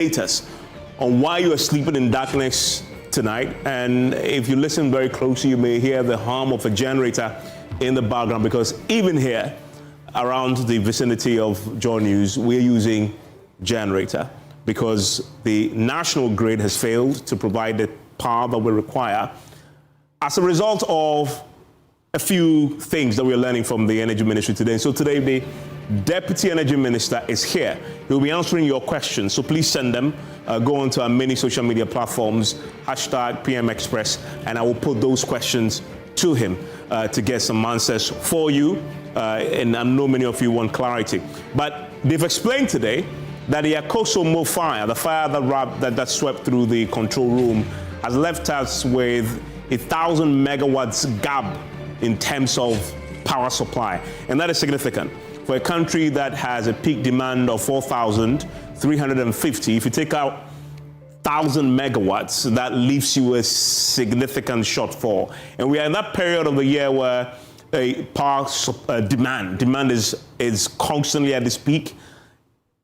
us on why you are sleeping in darkness tonight. And if you listen very closely, you may hear the hum of a generator in the background, because even here around the vicinity of John News, we're using generator because the national grid has failed to provide the power that we require as a result of a few things that we're learning from the Energy Ministry today. So today, the Deputy Energy Minister is here. He'll be answering your questions, so please send them. Go onto our many social media platforms, hashtag PM Express, and I will put those questions to him to get some answers for you. And I know many of you want clarity. But they've explained today that the Akufo-Addo fire, the fire that swept through the control room, has left us with 1,000 megawatts gap in terms of power supply. And that is significant. For a country that has a peak demand of 4,350, if you take out 1,000 megawatts, that leaves you a significant shortfall. And we are in that period of the year where a power demand is constantly at its peak.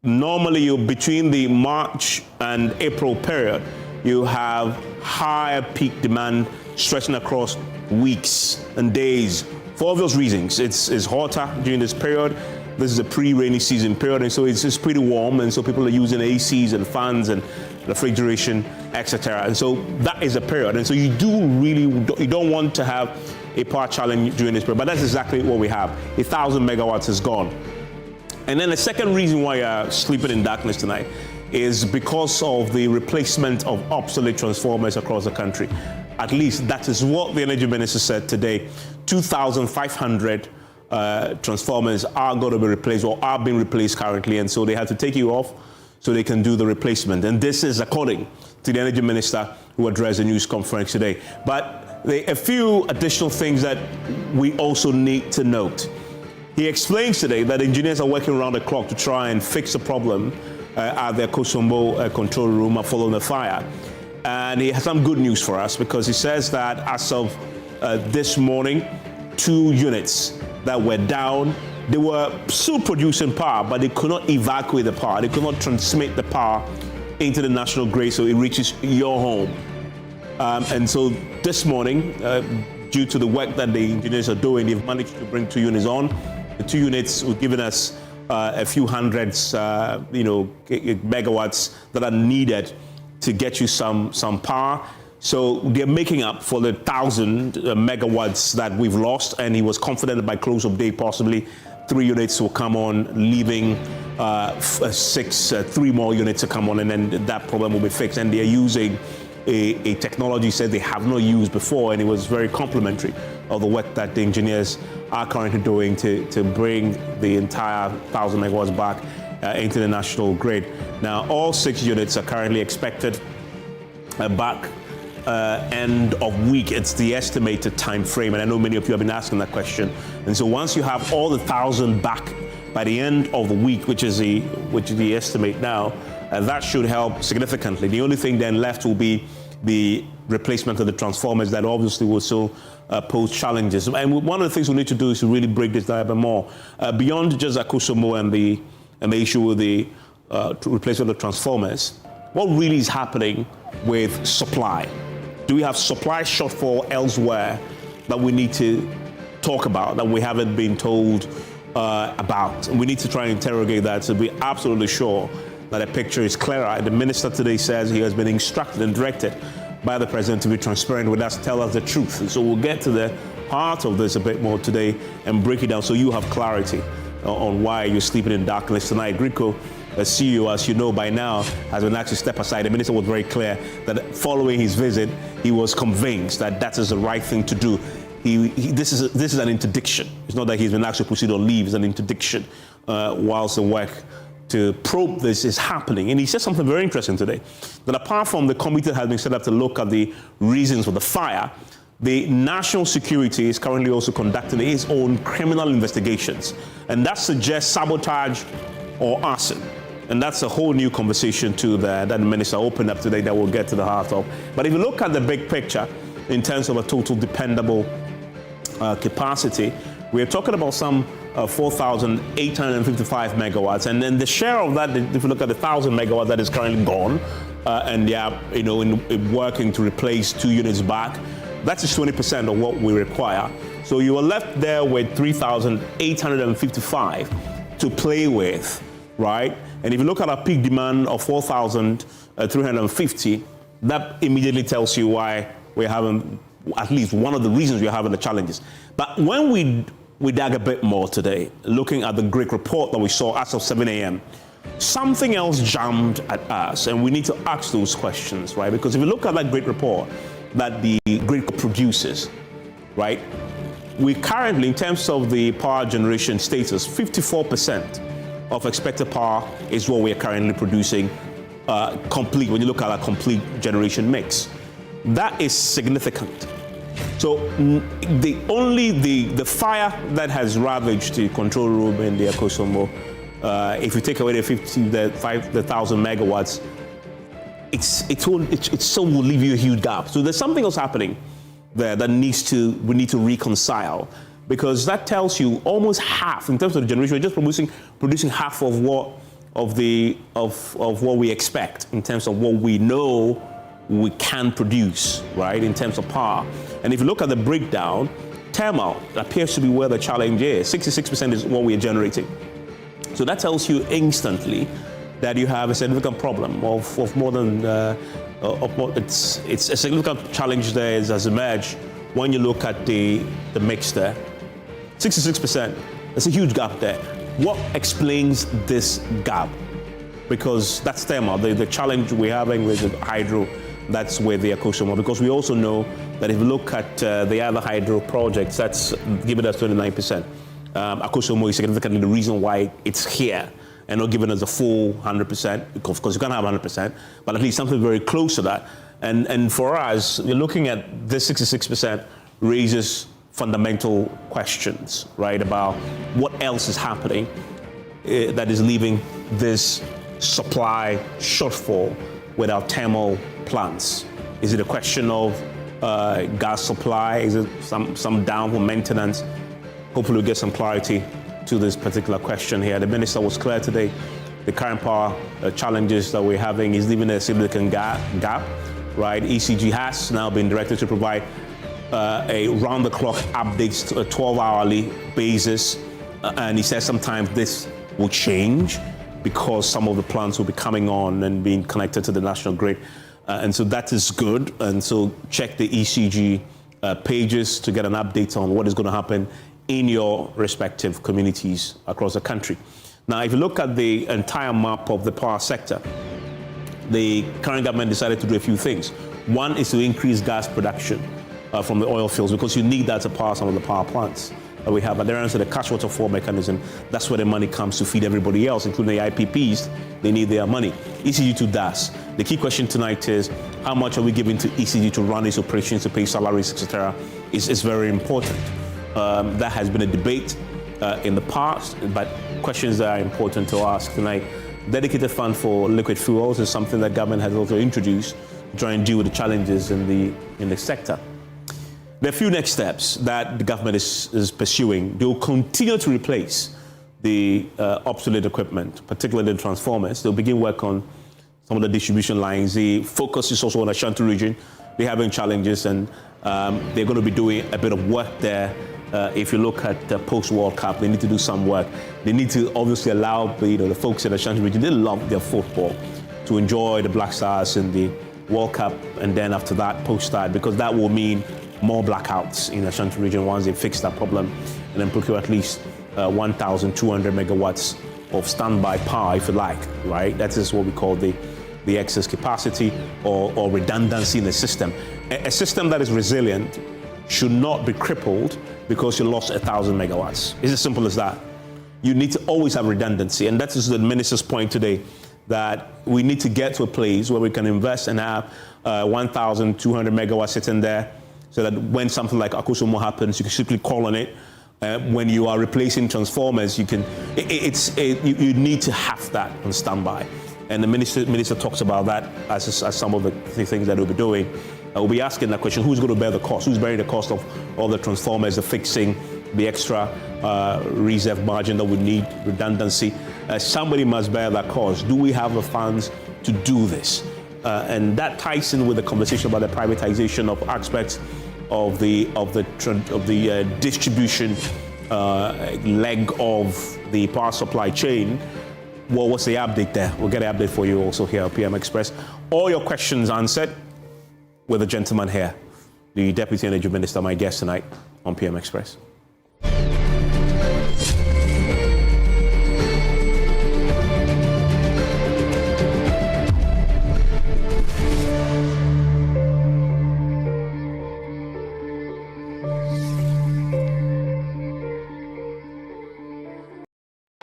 Normally, between the March and April period, you have higher peak demand stretching across weeks and days. For obvious reasons, it's hotter during this period. This is a pre-rainy season period, and so it's pretty warm, and so people are using ACs and fans and refrigeration, etc. And so that is a period, and so you don't want to have a power challenge during this period, but that's exactly what we have. 1,000 megawatts is gone. And then the second reason why you're sleeping in darkness tonight is because of the replacement of obsolete transformers across the country. At least that is what the Energy Minister said today. 2,500 transformers are going to be replaced or are being replaced currently, and so they have to take you off so they can do the replacement. And this is according to the Energy Minister who addressed the news conference today. But a few additional things that we also need to note. He explains today that engineers are working around the clock to try and fix the problem at the Akufo-Addo control room following the fire. And he has some good news for us, because he says that as of this morning, 2 units that were down, they were still producing power, but they could not evacuate the power. They could not transmit the power into the national grid so it reaches your home. And so this morning, due to the work that the engineers are doing, they've managed to bring 2 units on. The 2 units were giving us a few hundreds, megawatts that are needed to get you some power. So they're making up for the 1,000 megawatts that we've lost, and he was confident that by close of day, possibly 3 units will come on, leaving 3 more units to come on, and then that problem will be fixed. And they're using a technology said they have not used before, and it was very complimentary of the work that the engineers are currently doing to bring the entire 1,000 megawatts back into the national grid. Now, all 6 units are currently expected back end of week. It's the estimated time frame, and I know many of you have been asking that question. And so once you have all the 1,000 back by the end of the week, which is the estimate now, that should help significantly. The only thing then left will be the replacement of the transformers that obviously will still pose challenges. And one of the things we need to do is to really break this down a bit more. Beyond just Akufo-Addo and the issue with the replacement of the transformers, what really is happening with supply? Do we have supply shortfall elsewhere that we need to talk about, that we haven't been told about? And we need to try and interrogate that to be absolutely sure that the picture is clearer. The minister today says he has been instructed and directed by the president to be transparent with us, tell us the truth. And so we'll get to the heart of this a bit more today and break it down so you have clarity on why you're sleeping in darkness tonight. Grico, the CEO, as you know by now, has been asked to step aside. The minister was very clear that following his visit, he was convinced that that is the right thing to do. This is an interdiction. It's not that he's been asked to proceed on leave. It's an interdiction whilst the work to probe this is happening. And he said something very interesting today, that apart from the committee that has been set up to look at the reasons for the fire, the national security is currently also conducting its own criminal investigations. And that suggests sabotage or arson. And that's a whole new conversation too that the minister opened up today that we'll get to the heart of. But if you look at the big picture in terms of a total dependable capacity, we're talking about some 4,855 megawatts. And then the share of that, if you look at the 1,000 megawatts that is currently gone, and they are, in working to replace 2 units back, that's just 20% of what we require. So you are left there with 3,855 to play with, right? And if you look at our peak demand of 4,350, that immediately tells you why we're having, at least one of the reasons we're having the challenges. But when we dug a bit more today, looking at the Greek report that we saw as of 7 a.m., something else jumped at us, and we need to ask those questions, right? Because if you look at that Greek report that the Greek produces, right, we currently, in terms of the power generation status, 54% of expected power is what we are currently producing complete, when you look at our complete generation mix. That is significant. So the fire that has ravaged the control room in the Akosombo, if you take away the 1,000 megawatts, it still will leave you a huge gap. So there's something else happening there that we need to reconcile, because that tells you almost half in terms of the generation. We're just producing half of what we expect in terms of what we know we can produce, right, in terms of power. And if you look at the breakdown, thermal appears to be where the challenge is. 66% is what we are generating. So that tells you instantly that you have a significant problem of more than, it's a significant challenge there has emerged when you look at the mix there. 66%, there's a huge gap there. What explains this gap? Because that's thermal, the challenge we're having with the hydro, that's where the Akosombo, because we also know that if you look at the other hydro projects, that's giving us 29%. Akosombo is significantly the reason why it's here and not giving us a full 100%, because you can't have 100%, but at least something very close to that. And for us, we're looking at this 66% raises fundamental questions, right, about what else is happening that is leaving this supply shortfall with our thermal plants. Is it a question of gas supply? Is it some down for maintenance? Hopefully we'll get some clarity to this particular question here. The minister was clear today. The current power challenges that we're having is leaving a significant gap, right? ECG has now been directed to provide a round-the-clock updates to a 12-hourly basis. And he says sometimes this will change because some of the plants will be coming on and being connected to the national grid. And so that is good. And so check the ECG pages to get an update on what is going to happen in your respective communities across the country. Now, if you look at the entire map of the power sector, the current government decided to do a few things. One is to increase gas production from the oil fields, because you need that to power some of the power plants that we have. But there is the cash waterfall mechanism. That's where the money comes to feed everybody else, including the IPPs. They need their money. ECG to DAS. The key question tonight is, how much are we giving to ECG to run these operations, to pay salaries, etc. is very important. That has been a debate in the past, but questions that are important to ask tonight. Dedicated fund for liquid fuels is something that government has also introduced to try and deal with the challenges in the sector. There are a few next steps that the government is pursuing. They will continue to replace the obsolete equipment, particularly the transformers. They'll begin work on some of the distribution lines. The focus is also on the Ashanti region. They're having challenges, and they're going to be doing a bit of work there. If you look at the post-World Cup, they need to do some work. They need to obviously allow the folks in the Ashanti region, they love their football, to enjoy the Black Stars in the World Cup, and then after that, post-that, because that will mean more blackouts in the Ashanti region once they fix that problem, and then procure at least 1,200 megawatts of standby power, if you like, right? That is what we call the excess capacity or redundancy in the system. A system that is resilient should not be crippled because you lost 1,000 megawatts. It's as simple as that. You need to always have redundancy, and that is the minister's point today, that we need to get to a place where we can invest and have 1,200 megawatts sitting there, so that when something like Akosombo happens, you can simply call on it. When you are replacing transformers, you need to have that on standby. And the minister talks about that as some of the things that we'll be doing. We'll be asking that question: who's going to bear the cost? Who's bearing the cost of all the transformers, the fixing, the extra reserve margin that we need, redundancy. Somebody must bear that cost. Do we have the funds to do this? And that ties in with the conversation about the privatization of aspects of the distribution leg of the power supply chain. Well, what's the update there? We'll get an update for you also here at PM Express. All your questions answered with the gentleman here, the Deputy Energy Minister, my guest tonight on PM Express.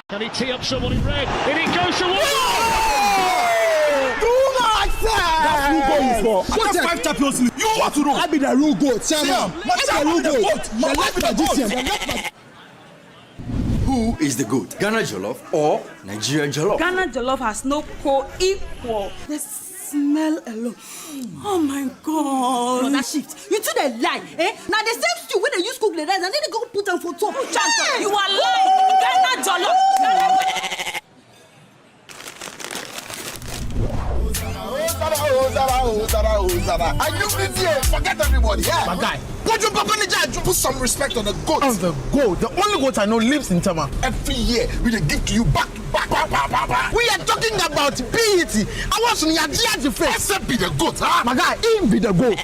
Can he tee up someone in red? In it goes to one! That's who goal is for. What's 5 Champions League? You want to know? I be the real goal. Who is the GOAT? Ghana Jollof or Nigeria Jollof? Ghana Jollof has no co-equal. The smell alone. Oh my God. No, that shift. You two they lie, eh? Now the same stew when they use cook the rice and then they go put them for top. Hey, you are lying. Ghana Jollof. I knew this year. Forget everybody. Yeah. My guy. Put some respect on the goat. On the goat. The only goat I know lives in Tama. Every year we dey give to you back to back. We are talking about PET. I want some Yajia face. Except be the goat, huh? My guy, him be the goat.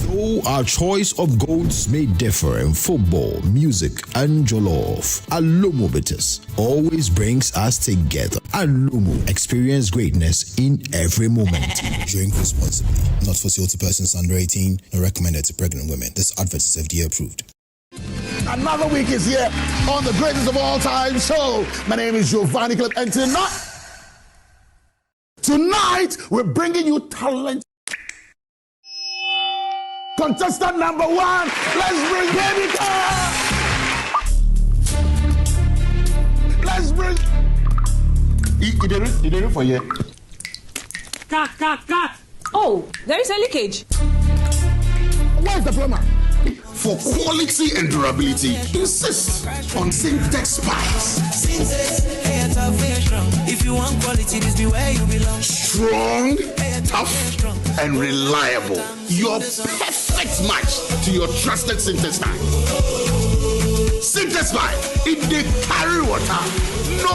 Though our choice of goats may differ in football, music, and jollof, Alomo Bitters always brings us together. Alomo, experience greatness in every moment. Drink responsibly. Not for sale to persons under 18 and recommended to pregnant women. This advert is FDA approved. Another week is here on the greatest of all time show. My name is Giovanni Clip, and tonight we're bringing you talent. Contestant number 1, let's bring Baby Car. Let's bring. You did it for you. Cut. Oh, there is a leakage. Where's the plumber? For quality and durability, insist on Syntex pipes. If you want quality, this be where you belong. Strong, tough, and reliable. Your perfect match to your trusted Syntex pipe. Syntex pipe, it dey carry water, no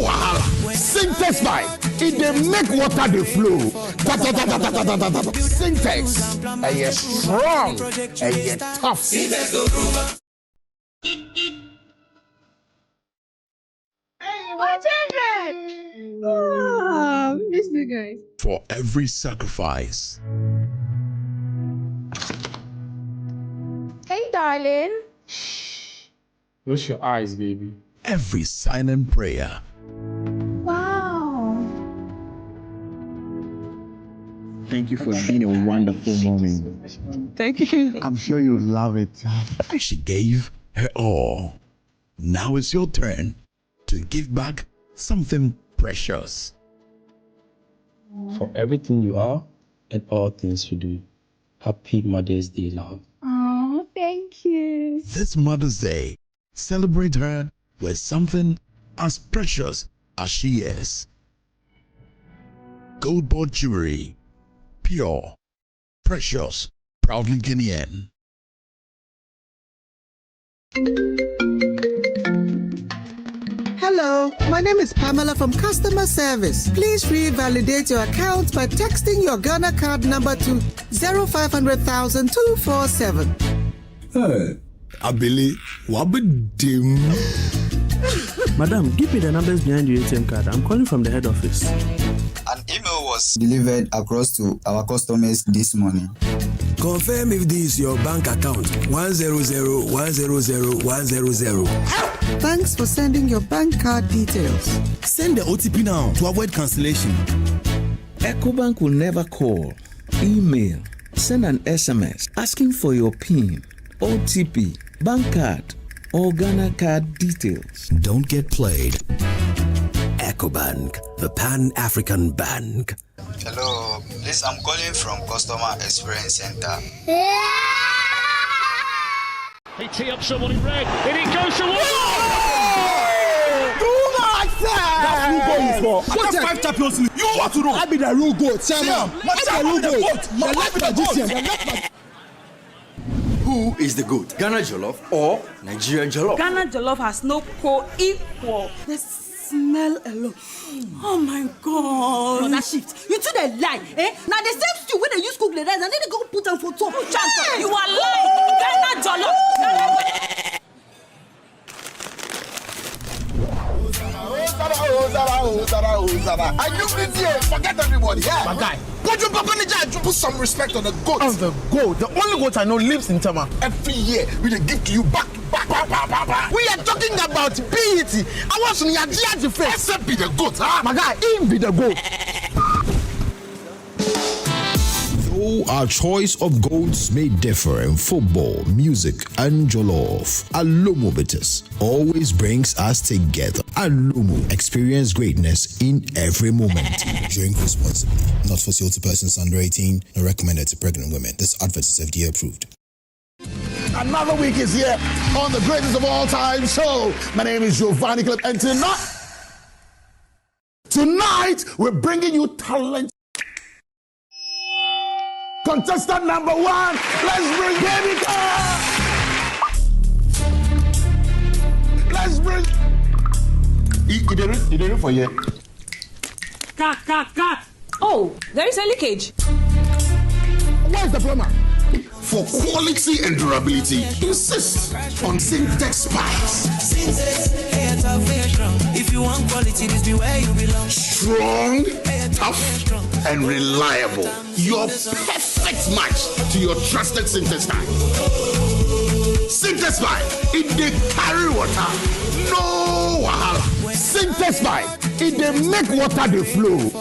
wahala. Syntex pipe, it dey make water dey flow. Syntex, and you're strong, and you're tough. Miss you guys. For every sacrifice, Hey, darling. Close your eyes, baby. every silent prayer, Wow. Thank you for being a wonderful moment. Thank you. I'm sure you love it. she gave her all. Now it's your turn to give back something precious. For everything you are and all things you do. Happy Mother's Day, love. Oh, thank you. This Mother's Day, celebrate her with something as precious as she is. Gold bought jewelry, pure, precious, proudly Guinean. Hello, my name is Pamela from Customer Service. Please revalidate your account by texting your Ghana card number to 0500,000 247. Hey, Abili, wabadim. Madam, give me the numbers behind your ATM card. I'm calling from the head office. An email was delivered across to our customers this morning. Confirm if this is your bank account 100,100,100. Thanks for sending your bank card details. Send the OTP now to avoid cancellation. EcoBank will never call, email, send an SMS asking for your PIN, OTP, bank card, or Ghana card details. Don't get played. EcoBank, the Pan-African Bank. Hello, please, I'm calling from Customer Experience Center. They tee up someone in red. In it goes towards. That's who goal for. What 5 Champions League? You want to know? I be the real goat. Chairman. What's the real goat? The left magician. Who is the goat? Ghana Jollof or Nigerian Jollof? Ghana Jollof has no co-equal. The smell alone. Oh my God. No, that shift. You two they lie. Now the same stew when they use cook the rice and then they go put them for top. Hey. You are lying. Ghana Jollof. Are you busy? Forget everybody. Yeah. My guy. Put some respect on the goat. On the goat. The only goat I know lives in Tama. Every year we dey give to you back to back. We are talking about BET. I want some Agyeman-Rawlings face. Except be the goat, huh? My guy, him be the goat. Though our choice of goats may differ in football, music, and jollof, Alomo Bitters always brings us together. Alomo, experience greatness in every moment. Drink responsibly. Not for sale to persons under 18 and recommended to pregnant women. This advert is FDA approved. Another week is here on the greatest of all time show. My name is Giovanni Clip, and tonight we're bringing you talent. Contestant number 1, let's bring Baby Car. Let's bring. You did it for you. Cut. Oh, there is a leakage. Where's the plumber? For quality and durability, insist on Syntex pipes. If you want quality, this be where you belong. Strong, tough, and reliable. Your perfect match to your trusted Syntex pipe. Syntex pipe, it dey carry water, no wahala. Syntex pipe, it dey make water dey flow.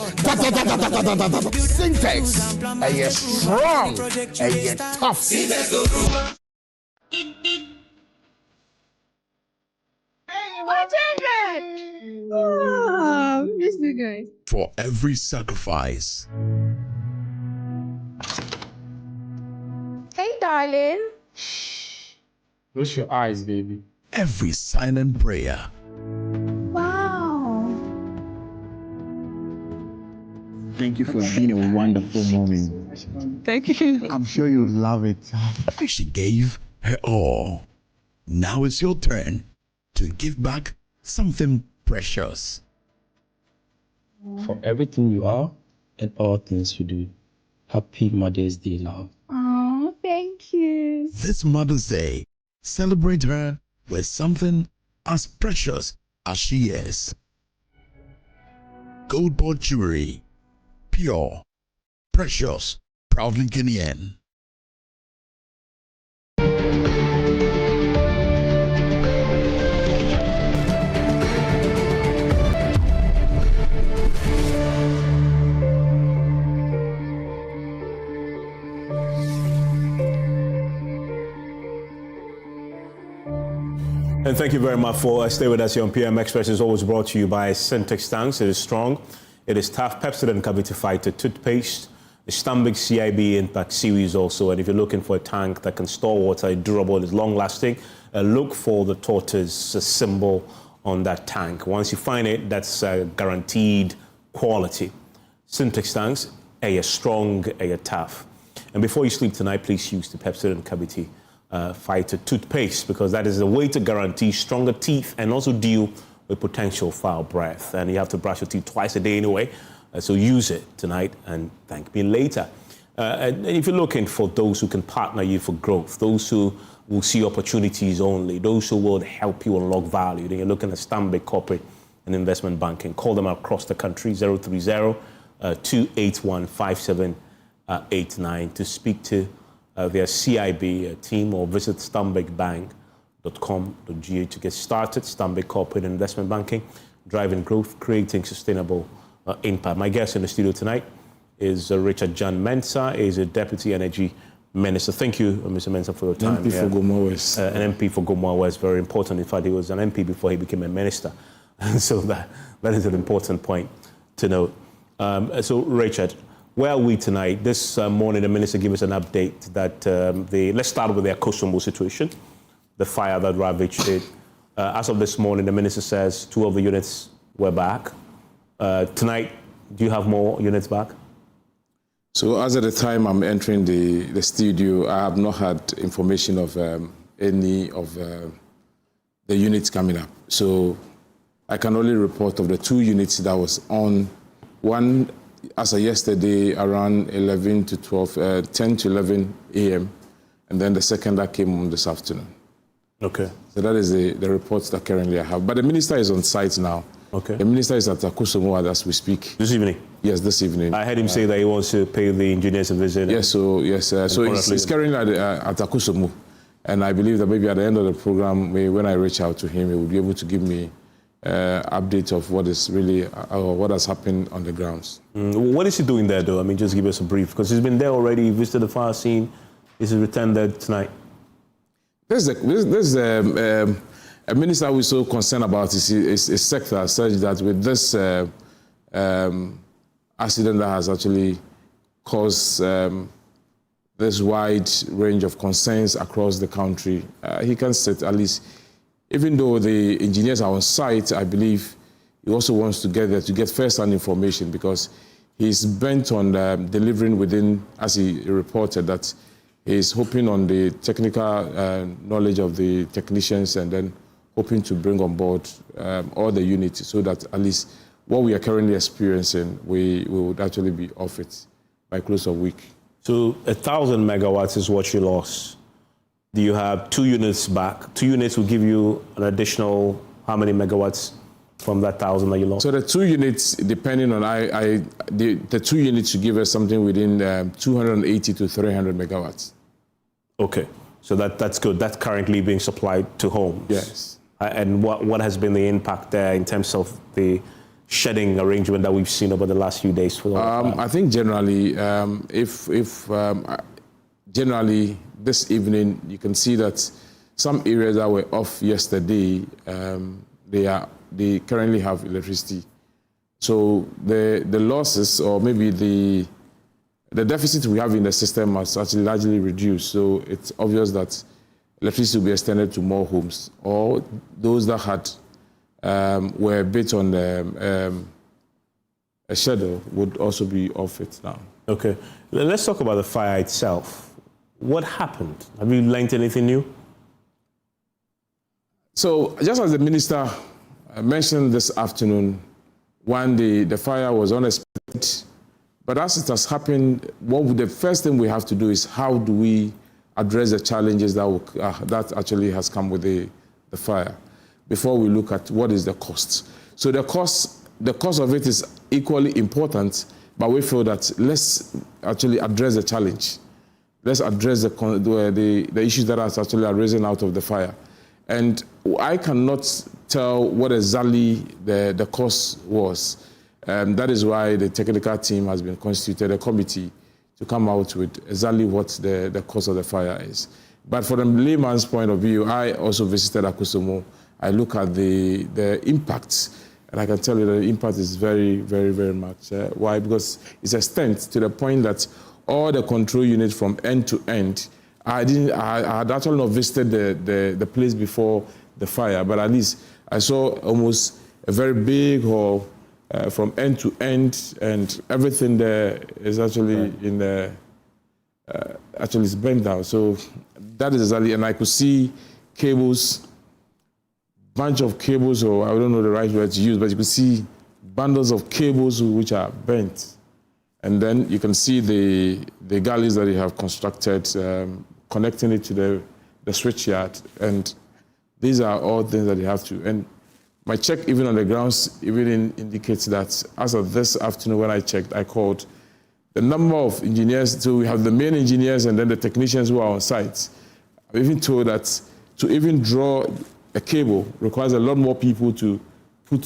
Syntex, and you're strong, and you're tough. Oh, miss you guys. For every sacrifice. Hey, darling. Close your eyes, baby. Every silent prayer. Wow. Thank you for being a wonderful moment. Thank you. I'm sure you love it. She gave her all. Now it's your turn to give back something precious. For everything you are and all things you do. Happy Mother's Day, love. Oh, thank you. This Mother's Day, celebrate her with something as precious as she is. Gold ball jewelry. Pure, precious, proudly Guinean. And thank you very much for staying with us here on PM Express. It's always brought to you by Syntex Tanks. It is strong. It is tough. Pepsodent and Cavity Fighter toothpaste. The Stambik CIB Impact series also. And if you're looking for a tank that can store water, durable, is long-lasting, look for the tortoise symbol on that tank. Once you find it, that's guaranteed quality. Syntex Tanks, strong, tough. And before you sleep tonight, please use the Pepsodent and Cavity Fighter toothpaste, because that is a way to guarantee stronger teeth and also deal with potential foul breath. And you have to brush your teeth twice a day anyway, so use it tonight and thank me later. And if you're looking for those who can partner you for growth, those who will see opportunities only, those who will help you unlock value, then you're looking at Stambik Corporate and Investment Banking. Call them across the country, 030-281-5789 to speak to their CIB team, or visit stambikbank.com.ga to get started. Stambik Corporate Investment Banking, driving growth, creating sustainable impact. My guest in the studio tonight is Richard Gyan Mensah, is a Deputy Energy Minister. Thank you, Mr. Mensah, for your time. MP for Gomoa West. An MP for Gomoa West, very important. In fact, he was an MP before he became a minister. And so that is an important point to note. So, Richard, where are we tonight? This morning, the minister gave us an update that let's start with the Akosombo situation. the fire that ravaged it. As of this morning, the minister says 2 of the units were back. Tonight, do you have more units back? So as at the time I'm entering the studio, I have not had information of any of the units coming up. So I can only report of the 2 units that was on. One, as of yesterday, around 10 to 11 a.m., and then the second that came on this afternoon. Okay. So that is the reports that currently I have. But the minister is on site now. Okay. The minister is at Akufo-Addo as we speak. This evening? Yes, this evening. I heard him say that he wants to pay the engineers a visit. Yes, so he's currently at Akufo-Addo. And I believe that maybe at the end of the program, when I reach out to him, he will be able to give me update of what is really, what has happened on the grounds. What is he doing there, though? I mean, just give us a brief, because he's been there already, visited the fire scene. Is he returned there tonight? There's a minister who is so concerned about his sector, such that with this accident that has actually caused this wide range of concerns across the country, he can set at least, even though the engineers are on site, I believe he also wants to get there to get first-hand information, because he's bent on delivering within, as he reported, that he's hoping on the technical knowledge of the technicians and then hoping to bring on board all the units so that at least what we are currently experiencing, we would actually be off it by close of week. So 1,000 megawatts is what you lost. Do you have 2 units back? 2 units will give you an additional how many megawatts from that 1,000 that you lost? So the 2 units, depending on the 2 units should give us something within 280 to 300 megawatts. Okay, so that's good. That's currently being supplied to homes. Yes. And what has been the impact there in terms of the shedding arrangement that we've seen over the last few days? I think generally, generally this evening, you can see that some areas that were off yesterday, they currently have electricity. So the losses, or maybe the deficit we have in the system has actually largely reduced. So it's obvious that electricity will be extended to more homes, or those that had were a bit on a schedule would also be off it now. Okay, let's talk about the fire itself. What happened? Have you learned anything new? So just as the minister mentioned this afternoon, the fire was unexpected, but as it has happened, the first thing we have to do is how do we address the challenges that actually has come with the fire before we look at what is the cost. So the cost of it is equally important, but we feel that let's actually address the challenge. Let's address the issues that are actually arisen out of the fire. And I cannot tell what exactly the cost was. That is why the technical team has been constituted, a committee, to come out with exactly what the cause of the fire is. But from the layman's point of view, I also visited Akufo-Addo. I look at the impacts, and I can tell you that the impact is very, very, very much. Why? Because it's extended to the point that all the control units from end to end, I had actually not visited the place before the fire, but at least I saw almost a very big hall from end to end, and everything there is actually actually it's bent down. So that is exactly, and I could see cables, bunch of cables, or I don't know the right word to use, but you could see bundles of cables which are bent. And then you can see the galleys that they have constructed, connecting it to the switchyard. And these are all things that they have to. And my check, even on the grounds, even indicates that as of this afternoon when I checked, I called the number of engineers. So we have the main engineers and then the technicians who are on site. I've even told that to even draw a cable requires a lot more people to put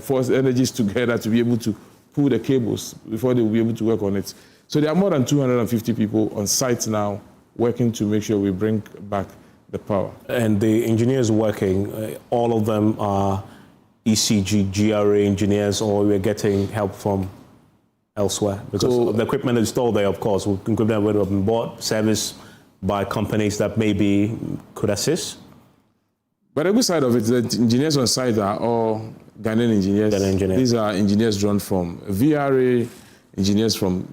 force energies together to be able to pull the cables before they will be able to work on it. So there are more than 250 people on site now working to make sure we bring back the power. And the engineers working, all of them are ECG, GRA engineers, or we're getting help from elsewhere? Because the equipment installed there, of course, equipment would have been bought, service, by companies that maybe could assist? But the good side of it, the engineers on site are all Ghanaian engineers. These are engineers drawn from VRA, engineers from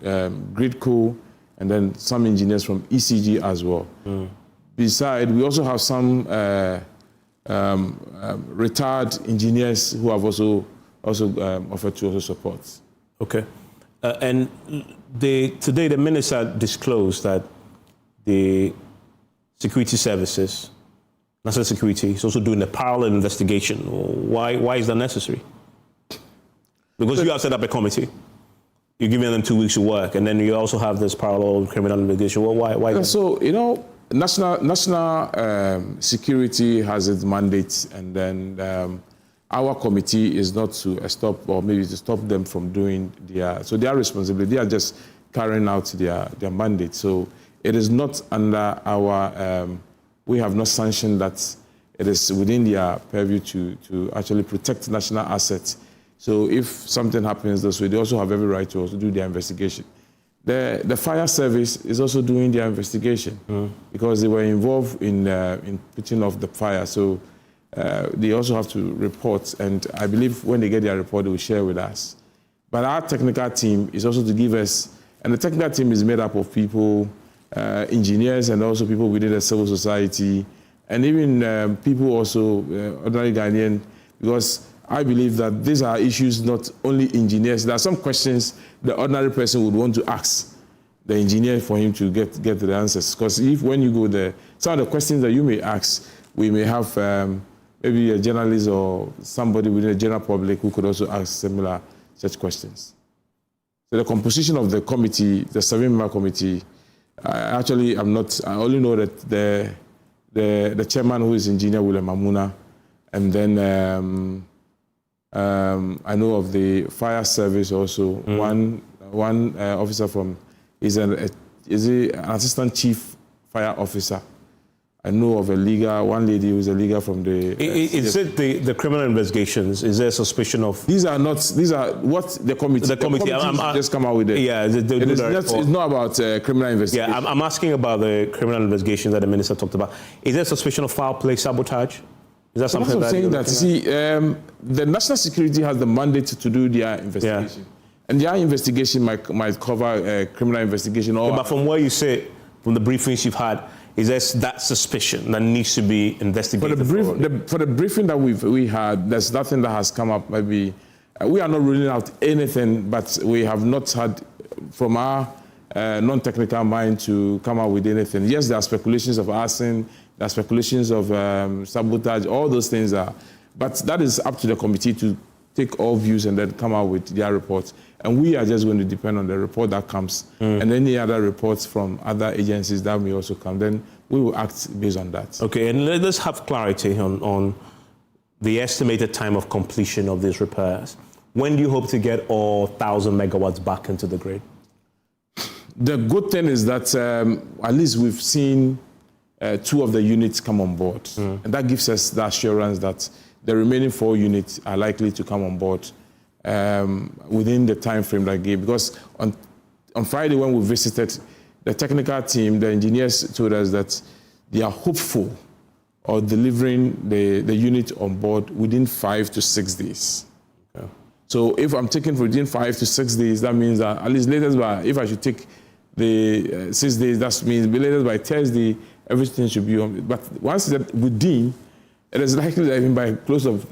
Gridco, and then some engineers from ECG as well. Besides, we also have some retired engineers who have also offered to also support. Okay. And today the minister disclosed that the security services, national security, is also doing a parallel investigation. Why is that necessary? Because you have set up a committee. You're giving them 2 weeks of work, and then you also have this parallel criminal investigation. Well, why? So, you know, national security has its mandate, and then our committee is not to stop, or maybe to stop them from doing their responsibility. They are just carrying out their mandate. So it is not under our, we have not sanctioned that it is within their purview to actually protect national assets. So if something happens this way, they also have every right to also do their investigation. The fire service is also doing their investigation because they were involved in putting off the fire. So they also have to report, and I believe when they get their report, they will share with us. But our technical team is also to give us, and the technical team is made up of people, engineers, and also people within the civil society, and even people also, ordinary Ghanaian, because I believe that these are issues not only engineers. There are some questions the ordinary person would want to ask the engineer for him to get the answers. Because if when you go there, some of the questions that you may ask, we may have maybe a journalist or somebody within the general public who could also ask similar such questions. So the composition of the committee, the 7-member committee, I only know that the chairman, who is Engineer William Amuna, and then I know of the fire service also. One officer from is an assistant chief fire officer. I know of one lady who's a legal from the. Is it the criminal investigations? Is there suspicion of? These are what the committee. The committee just come out with it. Yeah, it's not about criminal investigation. Yeah, I'm asking about the criminal investigations that the minister talked about. Is there suspicion of foul play, sabotage? Is that something I'm saying that? See, the national security has the mandate to do their investigation, and their investigation might cover criminal investigation. But from where you say, from the briefings you've had, is there that suspicion that needs to be investigated? For the briefing that we had, there's nothing that has come up. Maybe we are not ruling out anything, but we have not had from our non-technical mind to come out with anything. Yes, there are speculations of arson. There are speculations of sabotage, all those things are. But that is up to the committee to take all views and then come out with their reports. And we are just going to depend on the report that comes. And any other reports from other agencies that may also come, then we will act based on that. Okay, and let's have clarity on the estimated time of completion of these repairs. When do you hope to get all 1,000 megawatts back into the grid? The good thing is that at least we've seen 2 of the units come on board. And that gives us the assurance that the remaining 4 units are likely to come on board within the time frame that I gave. Because on Friday when we visited, the technical team, the engineers told us that they are hopeful of delivering the unit on board within 5 to 6 days. Okay. So if I'm taking within 5 to 6 days, that means that at least latest by, if I should take the 6 days, that means latest by Thursday, everything should be on. But once that within, it is likely that even by close of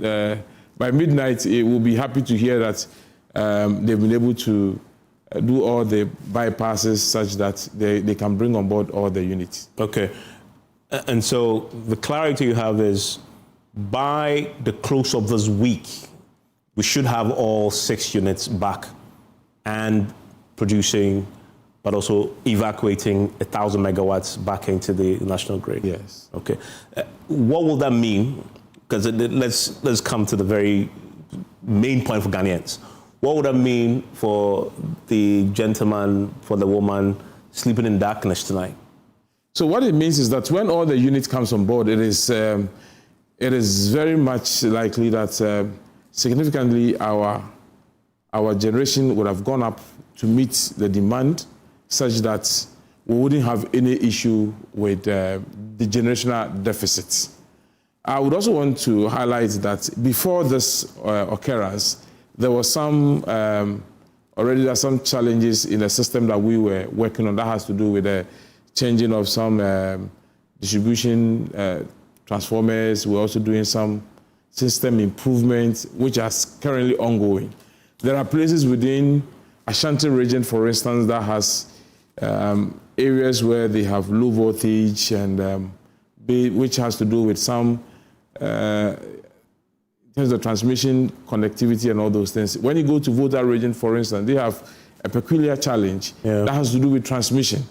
by midnight, it will be happy to hear that they've been able to do all the bypasses such that they can bring on board all the units. Okay, and so the clarity you have is by the close of this week, we should have all 6 units back and producing, but also evacuating 1,000 megawatts back into the national grid. Yes. Okay. What will that mean? Because let's come to the very main point for Ghanaians. What would that mean for the gentleman, for the woman sleeping in darkness tonight? So what it means is that when all the units comes on board, it is very much likely that significantly our generation would have gone up to meet the demand, such that we wouldn't have any issue with the generational deficits. I would also want to highlight that before this occurrence, there was some already there are some challenges in the system that we were working on that has to do with the changing of some distribution transformers. We're also doing some system improvements, which are currently ongoing. There are places within Ashanti region, for instance, that has areas where they have low voltage and which has to do with some in terms of transmission, connectivity, and all those things. When you go to Volta region, for instance, they have a peculiar challenge that has to do with transmission.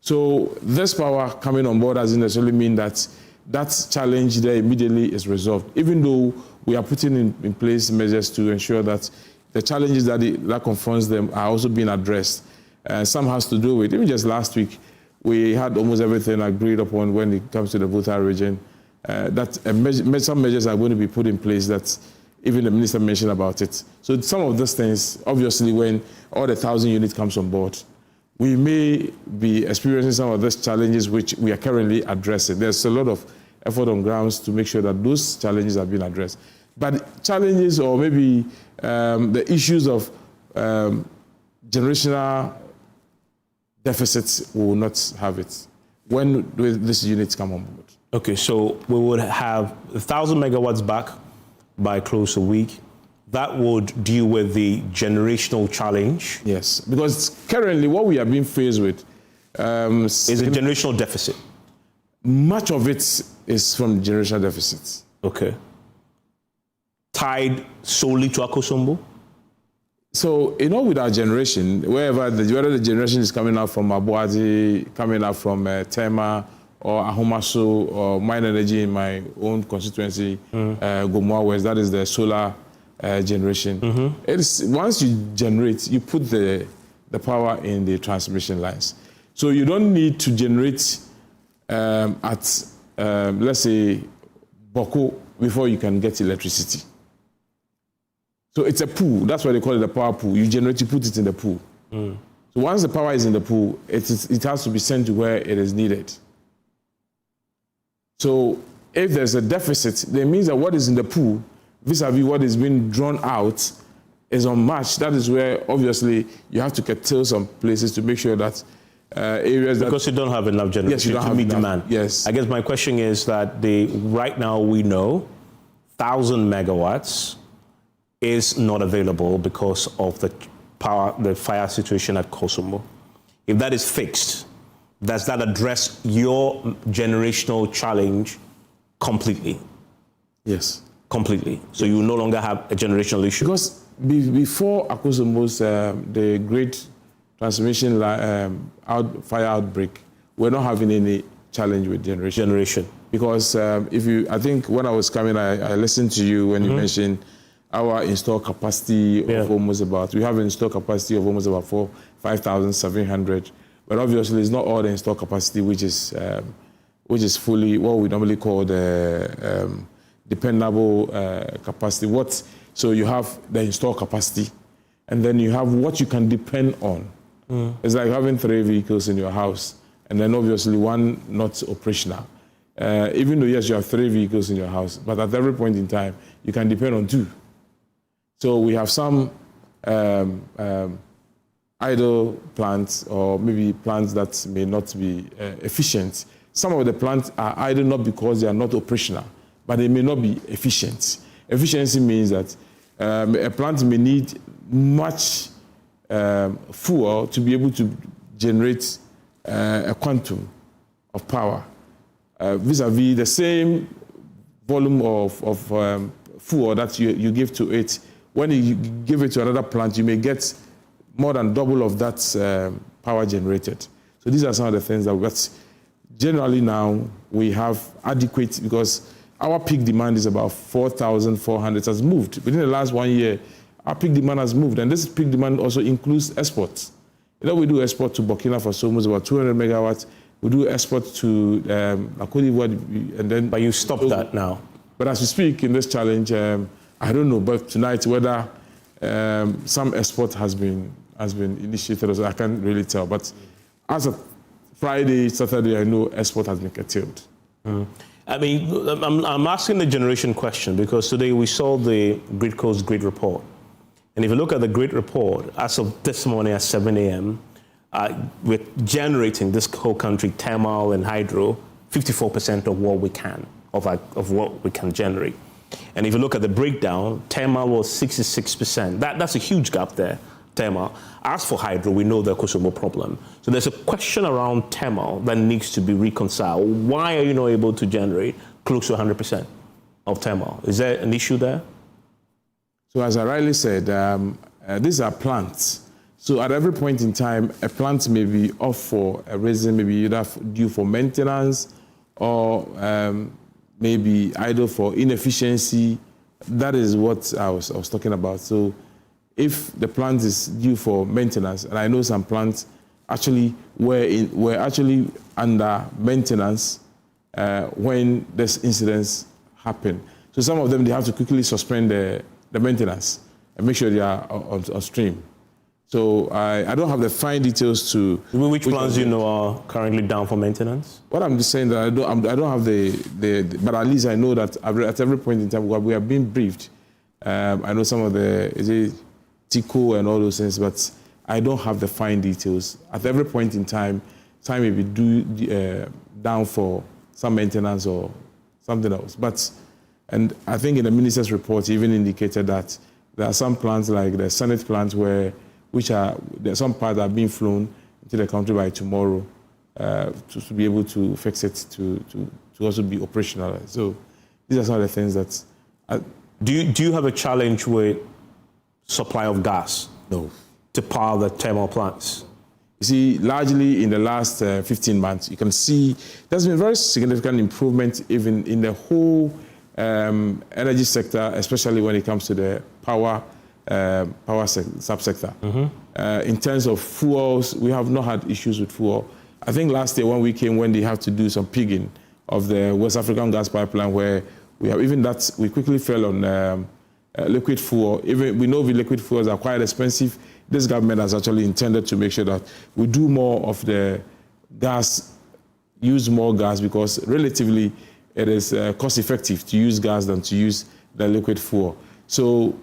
So this power coming on board doesn't necessarily mean that that challenge there immediately is resolved, even though we are putting in place measures to ensure that the challenges that confronts them are also being addressed. Some has to do with, even just last week, we had almost everything agreed upon when it comes to the Volta region. Some measures are going to be put in place that even the minister mentioned about it. So some of these things, obviously, when all the 1,000 units comes on board, we may be experiencing some of these challenges which we are currently addressing. There's a lot of effort on grounds to make sure that those challenges are being addressed. But challenges or maybe the issues of generational deficits, we will not have it when these units come on board. Okay, so we would have 1,000 megawatts back by close a week. That would deal with the generational challenge. Yes, because currently what we are being faced with is a generational deficit. Much of it is from generational deficits. Okay. Tied solely to Akosombo? So, with our generation, whether the generation is coming out from Abuadi, coming out from Tema, or Ahomaso, or Mine Energy in my own constituency, Gomoa West, that is the solar generation. It's, once you generate, you put the power in the transmission lines. So you don't need to generate at, let's say, Boko before you can get electricity. So it's a pool. That's why they call it a power pool. You generate, you put it in the pool. So once the power is in the pool, it has to be sent to where it is needed. So if there's a deficit, that means that what is in the pool vis-a-vis what is being drawn out is unmatched. That is where, obviously, you have to curtail some places to make sure that areas because you don't have enough generation to meet demand. Yes. I guess my question is that right now we know 1,000 megawatts is not available because of the fire situation at Kosombo. If that is fixed, does that address your generational challenge completely? Yes. Completely. So you no longer have a generational issue? Because before Akosombo's the great transmission fire outbreak, we're not having any challenge with generation. Because I think when I was coming, I listened to you when you mentioned our installed capacity of almost about, we have an installed capacity of almost about 5,700. But obviously, it's not all the installed capacity, which is fully what we normally call the dependable capacity. So you have the installed capacity, and then you have what you can depend on. It's like having 3 vehicles in your house, and then obviously one not operational. Even though, yes, you have 3 vehicles in your house, but at every point in time, you can depend on 2. So we have some idle plants, or maybe plants that may not be efficient. Some of the plants are idle not because they are not operational, but they may not be efficient. Efficiency means that a plant may need much fuel to be able to generate a quantum of power vis-a-vis the same volume of fuel that you give to it. When you give it to another plant, you may get more than double of that power generated. So these are some of the things that generally now we have adequate, because our peak demand is about 4,400. It has moved. Within the last 1 year, our peak demand has moved. And this peak demand also includes exports. We do export to Burkina Faso, almost about 200 megawatts. We do export to Cote d'Ivoire, and then... But you stopped that now. But as we speak in this challenge, I don't know, but tonight whether some export has been initiated, I can't really tell. But as of Friday, Saturday, I know export has been curtailed. I mean, I'm asking the generation question because today we saw the Grid Coast Grid report. And if you look at the Grid report, as of this morning at 7 a.m., we're generating this whole country, thermal and hydro, 54% of what we can, of what we can generate. And if you look at the breakdown, thermal was 66%. That's a huge gap there, thermal. As for hydro, we know the Kosovo problem. So there's a question around thermal that needs to be reconciled. Why are you not able to generate close to 100% of thermal? Is there an issue there? So as I rightly said, these are plants. So at every point in time, a plant may be off for a reason, maybe either due for maintenance or maybe idle for inefficiency. That is what I was talking about. So if the plant is due for maintenance, and I know some plants actually were actually under maintenance when this incidents happen. So some of them, they have to quickly suspend the maintenance and make sure they are on stream. So I don't have the fine details to... Which plants do you know are currently down for maintenance? What I'm just saying that I don't have the but at least I know that at every point in time we are being briefed. I know some of the TICO and all those things, but I don't have the fine details. At every point in time may be down for some maintenance or something else. And I think in the minister's report, he even indicated that there are some plants like the Senate plants there's some parts that are being flown into the country by tomorrow to be able to fix it to also be operational. So these are some of the things that... Do you have a challenge with supply of gas? No. To power the thermal plants? You see, largely in the last 15 months, you can see there's been very significant improvement even in the whole energy sector, especially when it comes to the power subsector. In terms of fuels, we have not had issues with fuel. I think last year when we came, when they have to do some pigging of the West African gas pipeline, where we quickly fell on liquid fuel. Even we know the liquid fuels are quite expensive. This government has actually intended to make sure that we do more of the gas, use more gas, because relatively it is cost effective to use gas than to use the liquid fuel. So,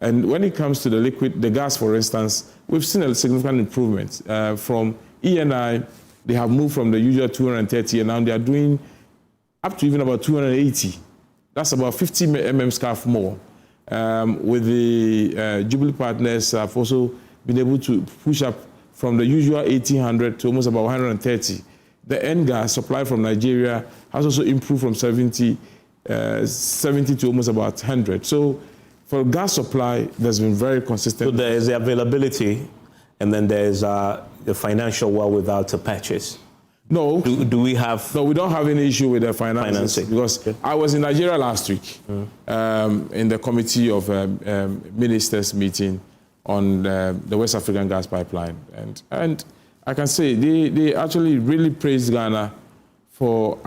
and when it comes to the gas, for instance, we've seen a significant improvement. From ENI, they have moved from the usual 230, and now they are doing up to even about 280. That's about 50 mm scarf more. With the Jubilee partners, have also been able to push up from the usual 1800 to almost about 130. The end gas supply from Nigeria has also improved from 70 to almost about 100. So for gas supply, there's been very consistent. So there is the availability, and then there's the financial wherewithal to purchase. No. Do we have... No, we don't have any issue with the financing. Because I was in Nigeria last week in the committee of ministers meeting on the West African gas pipeline. And I can say they actually really praised Ghana for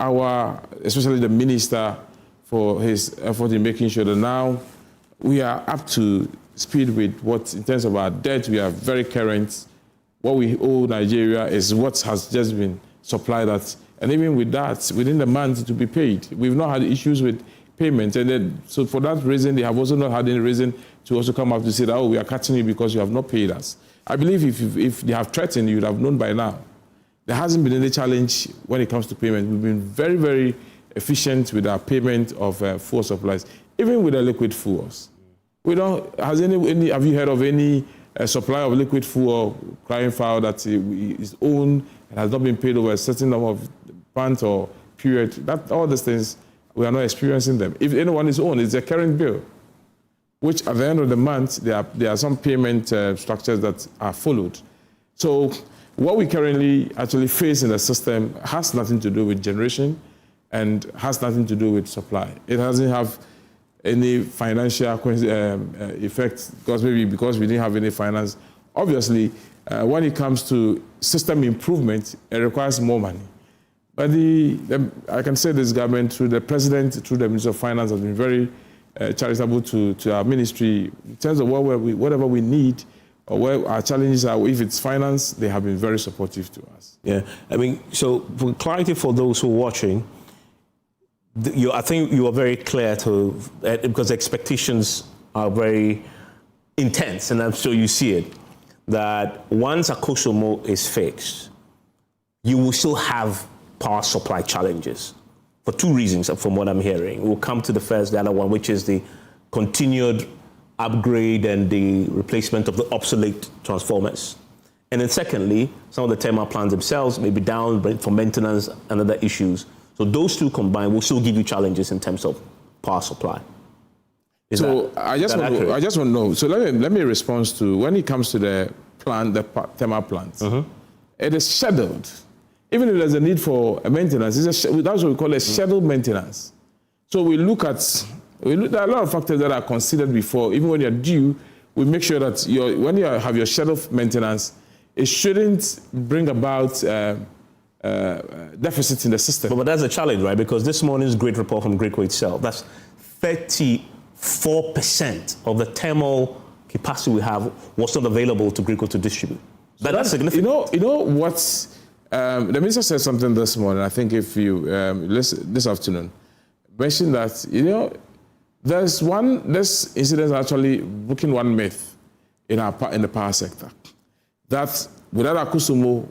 especially the minister, for his effort in making sure that now we are up to speed with in terms of our debt, we are very current. What we owe Nigeria is what has just been supplied us. And even with that, within the month to be paid. We've not had issues with payments. And then, so for that reason, they have also not had any reason to also come up to say that, we are cutting you because you have not paid us. I believe if they have threatened, you would have known by now. There hasn't been any challenge when it comes to payment. We've been very, very efficient with our payment of fuel supplies, even with the liquid fuels. Have you heard of any supply of liquid fuel crying foul that is owned and has not been paid over a certain number of months or period? All these things, we are not experiencing them. If anyone is owned, it's a current bill, which at the end of the month, there are some payment structures that are followed. So what we currently actually face in the system has nothing to do with generation and has nothing to do with supply. It doesn't have any financial effect because we didn't have any finance. Obviously, when it comes to system improvement, it requires more money. But I can say this government, through the president, through the Minister of Finance, has been very charitable to our ministry in terms of whatever we need. or where our challenges are, if it's finance, they have been very supportive to us. Yeah, I mean, so for clarity for those who are watching, I think you are very clear because expectations are very intense, and I'm sure you see it, that once Akosombo is fixed, you will still have power supply challenges for two reasons, from what I'm hearing. We'll come to the other one, which is the continued upgrade and the replacement of the obsolete transformers. And then secondly, some of the thermal plants themselves may be down for maintenance and other issues. So those two combined will still give you challenges in terms of power supply. I just want to know. So let me respond to when it comes to the thermal plants. It is scheduled. Even if there's a need for a maintenance, that's what we call a scheduled maintenance. So there are a lot of factors that are considered before. Even when you're due, we make sure that when you have your scheduled maintenance, it shouldn't bring about deficits in the system. But that's a challenge, right? Because this morning's great report from Greco itself, that's 34% of the thermal capacity we have was not available to Greco to distribute. So that's significant. You know what? The minister said something this morning. I think if you listen this afternoon, mentioned that this incident actually breaking one myth in the power sector, that without Akosombo,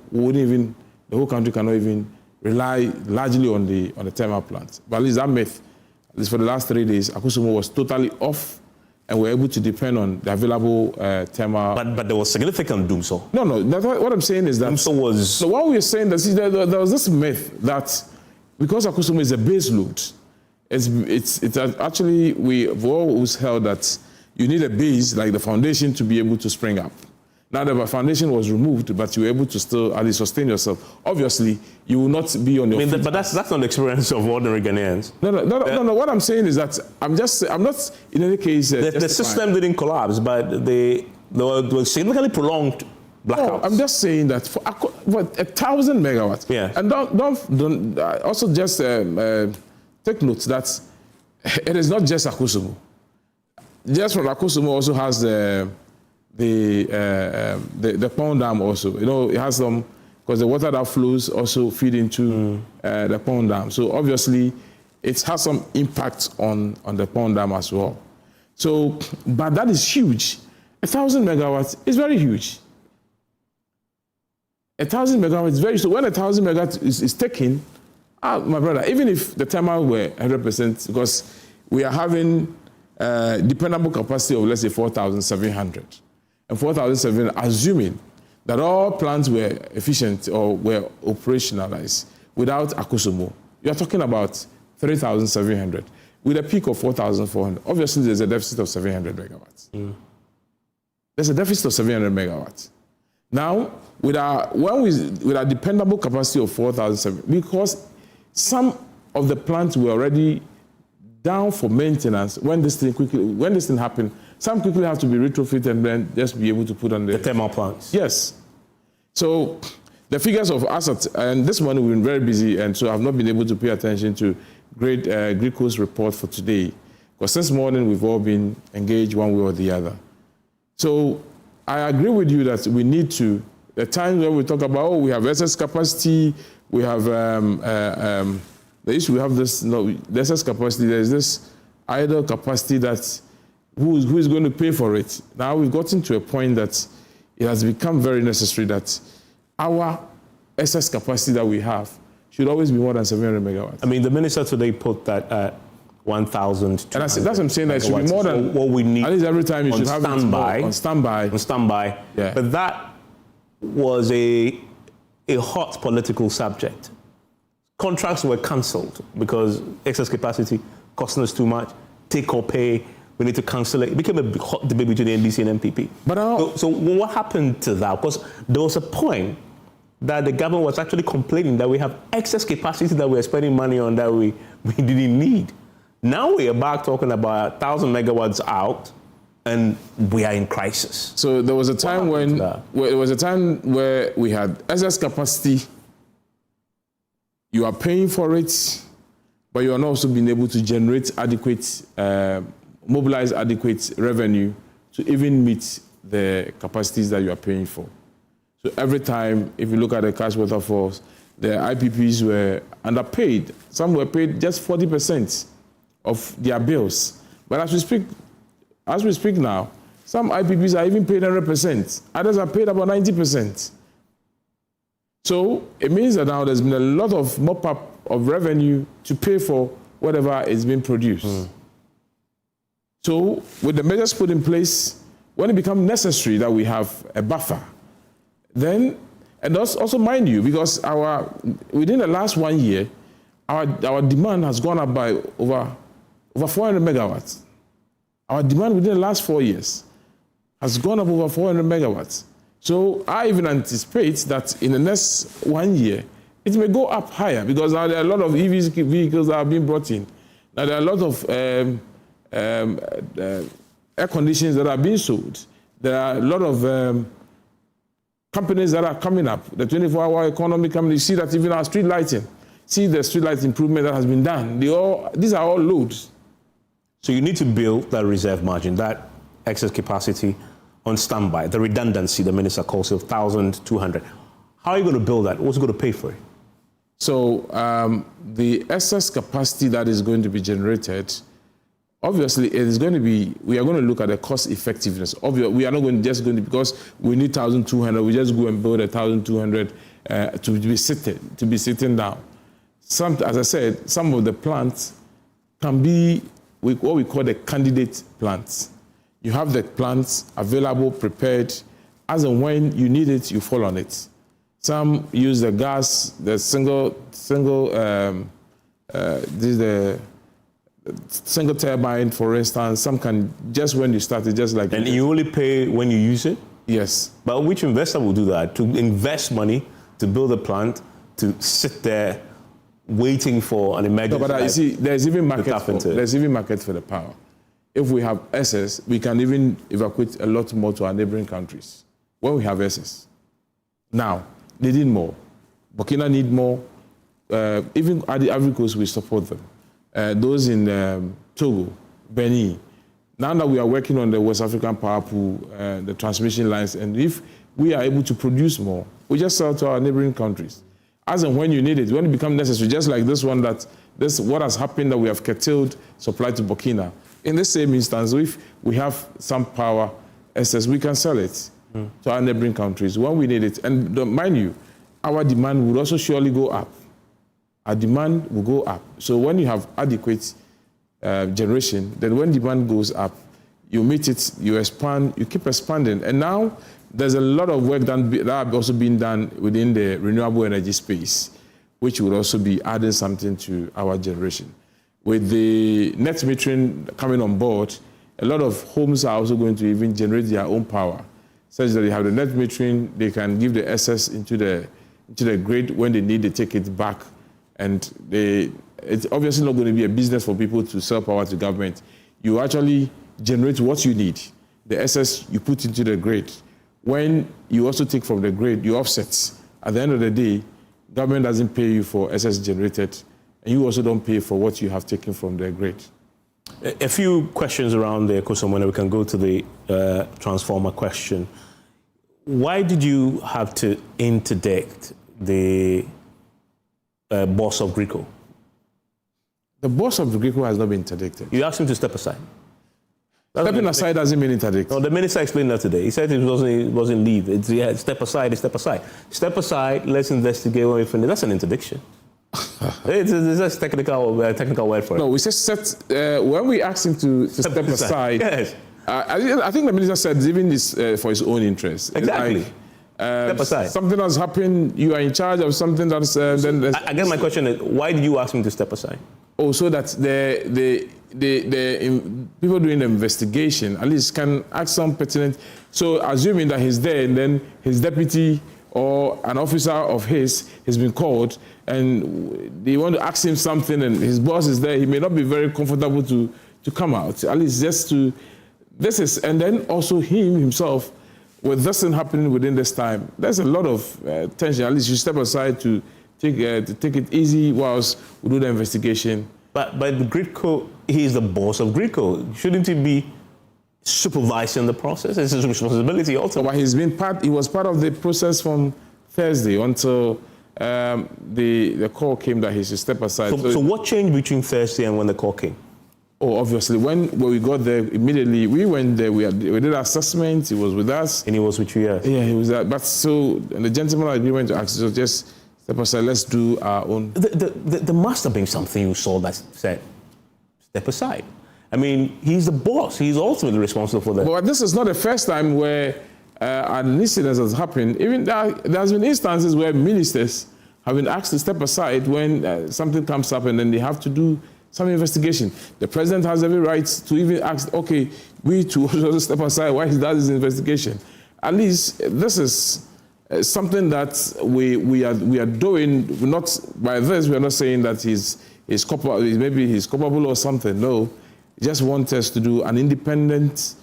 the whole country cannot even rely largely on the thermal plants. But at least that myth, at least for the last 3 days, Akosombo was totally off, and we're able to depend on the available thermal. But there was significant doomsday. No. What I'm saying is that doomsday was. So what we're saying that there was this myth that because Akosombo is a base load, it's actually we've always held that you need a base like the foundation to be able to spring up. Now the foundation was removed, but you were able to still at least sustain yourself. Obviously, you will not be on your feet. But that's not the experience of ordinary Ghanaians. No. What I'm saying is that I'm not in any case. The system didn't collapse, but there were significantly prolonged blackouts. No, I'm just saying that for 1,000 megawatts. Yeah. And don't also just take note that it is not just Akosombo. Just from Akosombo also has the pond dam also. It has some, because the water that flows also feed into the pond dam. So obviously, it has some impact on the pond dam as well. So, but that is huge. 1,000 megawatts is very huge. 1,000 megawatts is very, so when 1,000 megawatts is taken, my brother, even if the thermal were 100%, because we are having dependable capacity of, let's say, 4,700. And 4,700, assuming that all plants were efficient or were operationalized without Akosombo, you're talking about 3,700 with a peak of 4,400. Obviously, there's a deficit of 700 megawatts. There's a deficit of 700 megawatts. Now, with our dependable capacity of 4,700, because some of the plants were already down for maintenance when this thing happened. Some quickly have to be retrofitted and then just be able to put on the thermal plants. Yes. So the figures of assets, and this morning we've been very busy, and so I've not been able to pay attention to Greco's report for today, because since morning we've all been engaged one way or the other. So I agree with you that we need to, the times where we talk about, we have excess capacity, we have the issue, we have this, the excess capacity, there's this idle capacity that who is going to pay for it? Now we've gotten to a point that it has become very necessary that our excess capacity that we have should always be more than 700 megawatts. I mean, the minister today put that at 1,000. And that's what I'm saying, that it should be more than what we need. At least every time you should have standby, it on standby. On standby. Yeah. But that was a hot political subject. Contracts were cancelled because excess capacity costing us too much. Take or pay. We need to cancel it. It became a hot debate between the NDC and MPP. But so what happened to that? Because there was a point that the government was actually complaining that we have excess capacity that we're spending money on that we didn't need. Now we are back talking about 1,000 megawatts out, and we are in crisis. So there was a time where we had excess capacity. You are paying for it, but you are not also being able to generate adequate, mobilize adequate revenue to even meet the capacities that you are paying for. So every time, if you look at the cash waterfalls, the IPPs were underpaid. Some were paid just 40% of their bills. But as we speak now, some IPPs are even paid 100%. Others are paid about 90%. So it means that now there's been a lot of mop-up of revenue to pay for whatever is being produced. So with the measures put in place, when it becomes necessary that we have a buffer, then, and also mind you, because within the last 1 year, our demand has gone up by over 400 megawatts. Our demand within the last 4 years has gone up over 400 megawatts. So I even anticipate that in the next 1 year, it may go up higher because now there are a lot of EV vehicles that are being brought in. Now there are a lot of air conditioners that are being sold. There are a lot of companies that are coming up. The 24-hour economy coming. You see that even our street lighting. See the street light improvement that has been done. These are all loads. So you need to build that reserve margin, that excess capacity on standby, the redundancy the minister calls it, 1,200. How are you going to build that? What's going to pay for it? So the excess capacity that is going to be generated, obviously it is going to be, we are going to look at the cost effectiveness. Obviously, we are not going to, because we need 1,200, we just go and build 1,200 to be sitting down. As I said, some of the plants can be what we call the candidate plants. You have the plants available, prepared, as and when you need it, you fall on it. Some use the gas, the single turbine, for instance. Some can just when you start it, just like. And you only pay when you use it? Yes. But which investor will do that? To invest money to build a plant, to sit there waiting for an emergency? No, but you see, there's even market for the power. If we have excess, we can even evacuate a lot more to our neighboring countries. When we have excess. Now, they need more. Burkina need more. Even at the Ivory Coast, we support them. Those in Togo, Benin. Now that we are working on the West African power pool, the transmission lines, and if we are able to produce more, we just sell to our neighboring countries. As and when you need it, when it becomes necessary, just like this one, what has happened that we have curtailed supply to Burkina. In the same instance, if we have some power excess, we can sell it to our neighboring countries when we need it. And mind you, our demand will also surely go up. Our demand will go up. So when you have adequate generation, then when demand goes up, you meet it, you expand, you keep expanding. And now there's a lot of work that are also being done within the renewable energy space, which will also be adding something to our generation. With the net metering coming on board, a lot of homes are also going to even generate their own power, such that they have the net metering, they can give the excess into the grid. When they need, they take it back. And it's obviously not going to be a business for people to sell power to government. You actually generate what you need. The excess you put into the grid. When you also take from the grid, you offset. At the end of the day, government doesn't pay you for excess generated, and you also don't pay for what you have taken from the grid. A few questions around the Kosomona. We can go to the transformer question. Why did you have to interdict the boss of GRICO? The boss of GRICO has not been interdicted. You asked him to step aside. Stepping aside doesn't mean interdict. No, the minister explained that today. He said it wasn't leave. It's step aside, step aside. Step aside, let's investigate when we finish. That's an interdiction. It's just technical word for it. No, we said when we asked him to step aside. Yes. I think the minister said even this for his own interest. Exactly. Like, step aside. Something has happened. You are in charge of something that's. I guess my question is, why did you ask him to step aside? Oh, so that the people doing the investigation at least can ask some pertinent. So assuming that he's there, and then his deputy or an officer of his has been called, and they want to ask him something, and his boss is there, he may not be very comfortable to come out. At least just to and then also him himself, with this thing happening within this time, there's a lot of tension. At least you step aside to take it easy whilst we do the investigation. But GRICO, he is the boss of GRICO. Shouldn't he be supervising the process. It's his responsibility also. But he was part of the process from Thursday until the call came that he should step aside. So what changed between Thursday and when the call came? Oh, obviously, when we got there, immediately we went there, we did our assessment, he was with us. And he was with you, yes? Yeah, he was there. But so, the gentleman agreement to ask, so just step aside, let's do our own. There must have been something you saw that said, step aside. I mean, he's the boss. He's ultimately responsible for that. But this is not the first time where an incident has happened. Even there's been instances where ministers have been asked to step aside when something comes up and then they have to do some investigation. The president has every right to even ask, okay, we to also step aside while he does his investigation. At least this is something that we are doing. Not by this, we are not saying that he's culpable, maybe he's culpable or something. No. Just want us to do an independent,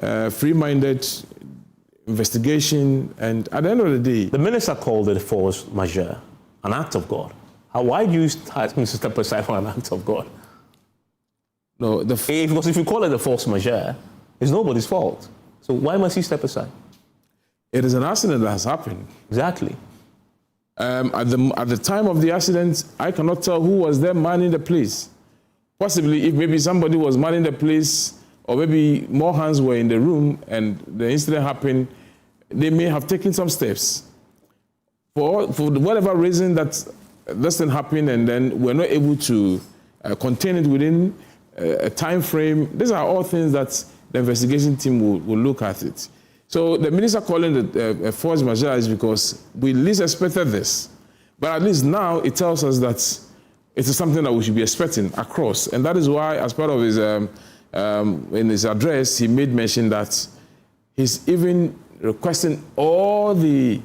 free-minded investigation, and at the end of the day... The minister called it force majeure, an act of God. Why do you ask me to step aside from an act of God? No, because if you call it a force majeure, it's nobody's fault. So why must he step aside? It is an accident that has happened. Exactly. At the time of the accident, I cannot tell who was there manning the place. Possibly, if maybe somebody was manning the place, or maybe more hands were in the room and the incident happened, they may have taken some steps. For whatever reason that this thing happened and then we're not able to contain it within a time frame, these are all things that the investigation team will look at it. So the minister calling it a force majeure is because we least expected this. But at least now it tells us that it is something that we should be expecting across. And that is why, as part of his, in his address, he made mention that he's even requesting all the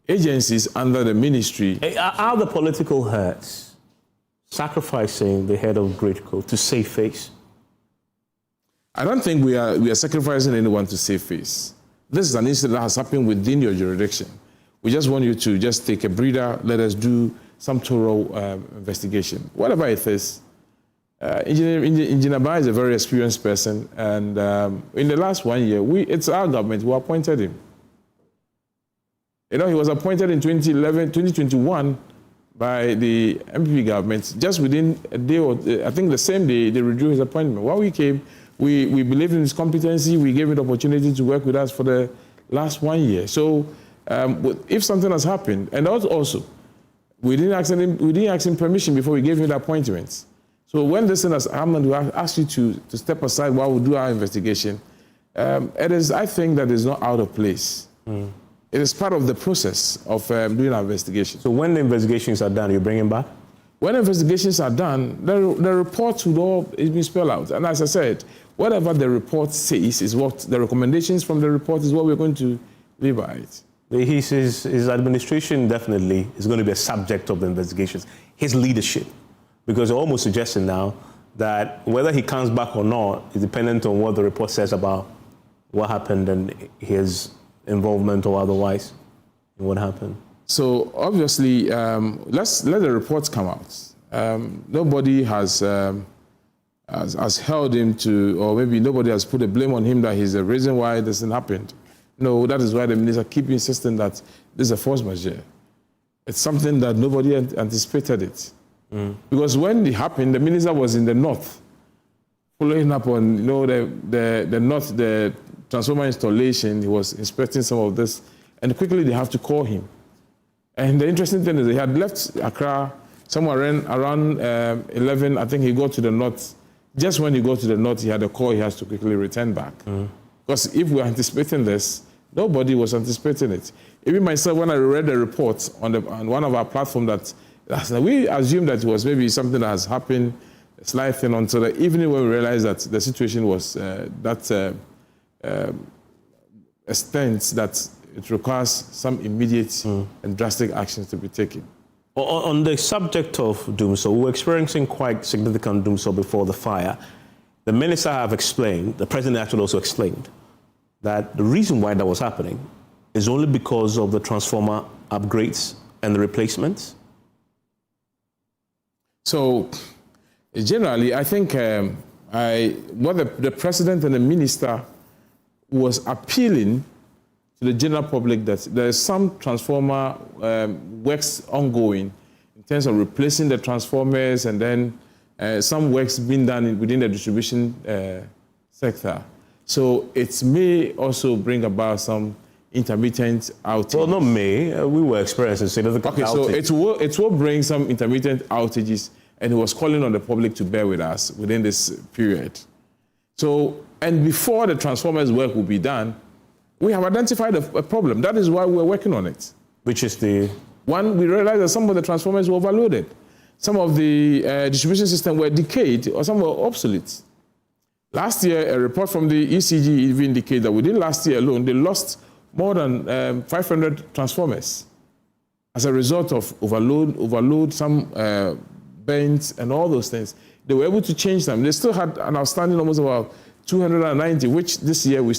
agencies under the ministry. Are the political heads sacrificing the head of Great Coat to save face? I don't think we are sacrificing anyone to save face. This is an incident that has happened within your jurisdiction. We just want you to just take a breather, let us do some thorough investigation. Whatever it is, Engineer Bai is a very experienced person, and in the last 1 year, it's our government who appointed him. You know, he was appointed in 2021 by the MPP government. Just within a day, or I think the same day, they withdrew his appointment. When we came, we believed in his competency. We gave him the opportunity to work with us for the last 1 year. So if something has happened, and also, we didn't ask him permission before we gave him the appointments. So when this thing has happened, we asked you to step aside while we do our investigation. It is, I think, that is not out of place. Mm. It is part of the process of doing our investigation. So when the investigations are done, you bring him back? When investigations are done, the reports would all be spelled out. And as I said, whatever the report says is what the recommendations from the report is what we're going to live by it. He says his administration definitely is going to be a subject of the investigations. His leadership, because you're almost suggesting now that whether he comes back or not is dependent on what the report says about what happened and his involvement or otherwise in what happened. So obviously, let the reports come out. Nobody has held him to, or maybe nobody has put a blame on him that he's the reason why this thing happened. No, that is why the minister keeps insisting that this is a force majeure. It's something that nobody anticipated it. Mm. Because when it happened, the minister was in the north, following up on the north, the transformer installation. He was inspecting some of this, and quickly they have to call him. And the interesting thing is he had left Accra somewhere around 11. I think he got to the north. Just when he got to the north, he had a call. He has to quickly return back. Mm. Because if we're anticipating this, nobody was anticipating it. Even myself, when I read the report on one of our platforms, that we assumed that it was maybe something that has happened, a slight thing, until the evening when we realized that the situation was that extent that it requires some immediate and drastic actions to be taken. On the subject of doomsday, we were experiencing quite significant doomsday before the fire. The minister have explained, the president actually also explained, that the reason why that was happening is only because of the transformer upgrades and the replacements. So, generally, I think what the president and the minister was appealing to the general public that there is some transformer works ongoing in terms of replacing the transformers, and then some works being done within the distribution sector. So it may also bring about some intermittent outages. Well, not may. We were experiencing significant outage. So it will bring some intermittent outages, and he was calling on the public to bear with us within this period. So, and before the transformers work will be done, we have identified a problem. That is why we're working on it. Which is the? One, we realized that some of the transformers were overloaded. Some of the distribution systems were decayed, or some were obsolete. Last year, a report from the ECG even indicated that within last year alone, they lost more than 500 transformers as a result of overload, some bends and all those things. They were able to change them. They still had an outstanding almost about 290, which this year we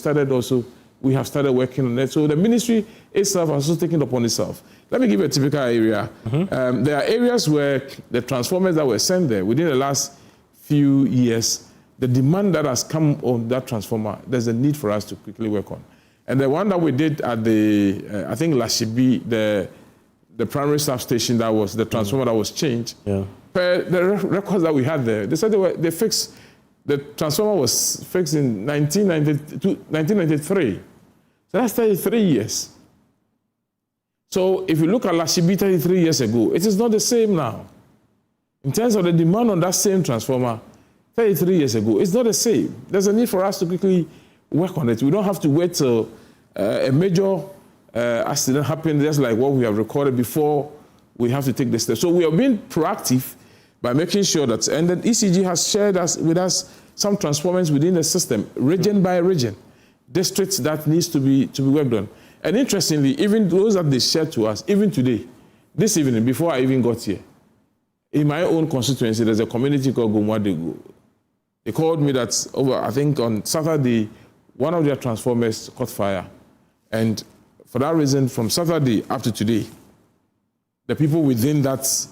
have started working on it. So the ministry itself has also taken it upon itself. Let me give you a typical area. There are areas where the transformers that were sent there within the last few years, the demand that has come on that transformer, there's a need for us to quickly work on. And the one that we did at the, I think Lashibi, the primary substation, that was the transformer that was changed. Yeah. Per the records that we had there, they said they fixed, the transformer was fixed in 1993. So that's 33 years. So if you look at Lashibi 33 years ago, it is not the same now. In terms of the demand on that same transformer, 33 years ago, it's not the same. There's a need for us to quickly work on it. We don't have to wait till a major accident happens, just like what we have recorded before we have to take the step. So we are being proactive by making sure that, and then ECG has shared with us some transformers within the system, region by region, districts that needs to be worked on. And interestingly, even those that they shared to us, even today, this evening, before I even got here, in my own constituency, there's a community called Gomwadego. They called me that I think on Saturday, one of their transformers caught fire. And for that reason, from Saturday up to today, the people within that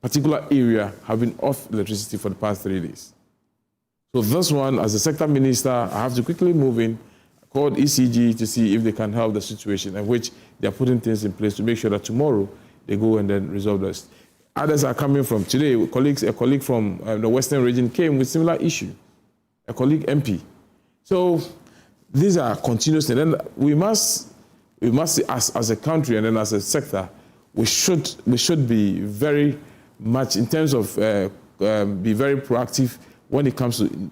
particular area have been off electricity for the past 3 days. So this one, as the sector minister, I have to quickly move in, called ECG to see if they can help the situation, in which they are putting things in place to make sure that tomorrow they go and then resolve this. Others are coming from today. A colleague from the Western region came with similar issue, a colleague MP. So these are continuous, and then we must as a country and then as a sector, we should be very much in terms of be very proactive when it comes to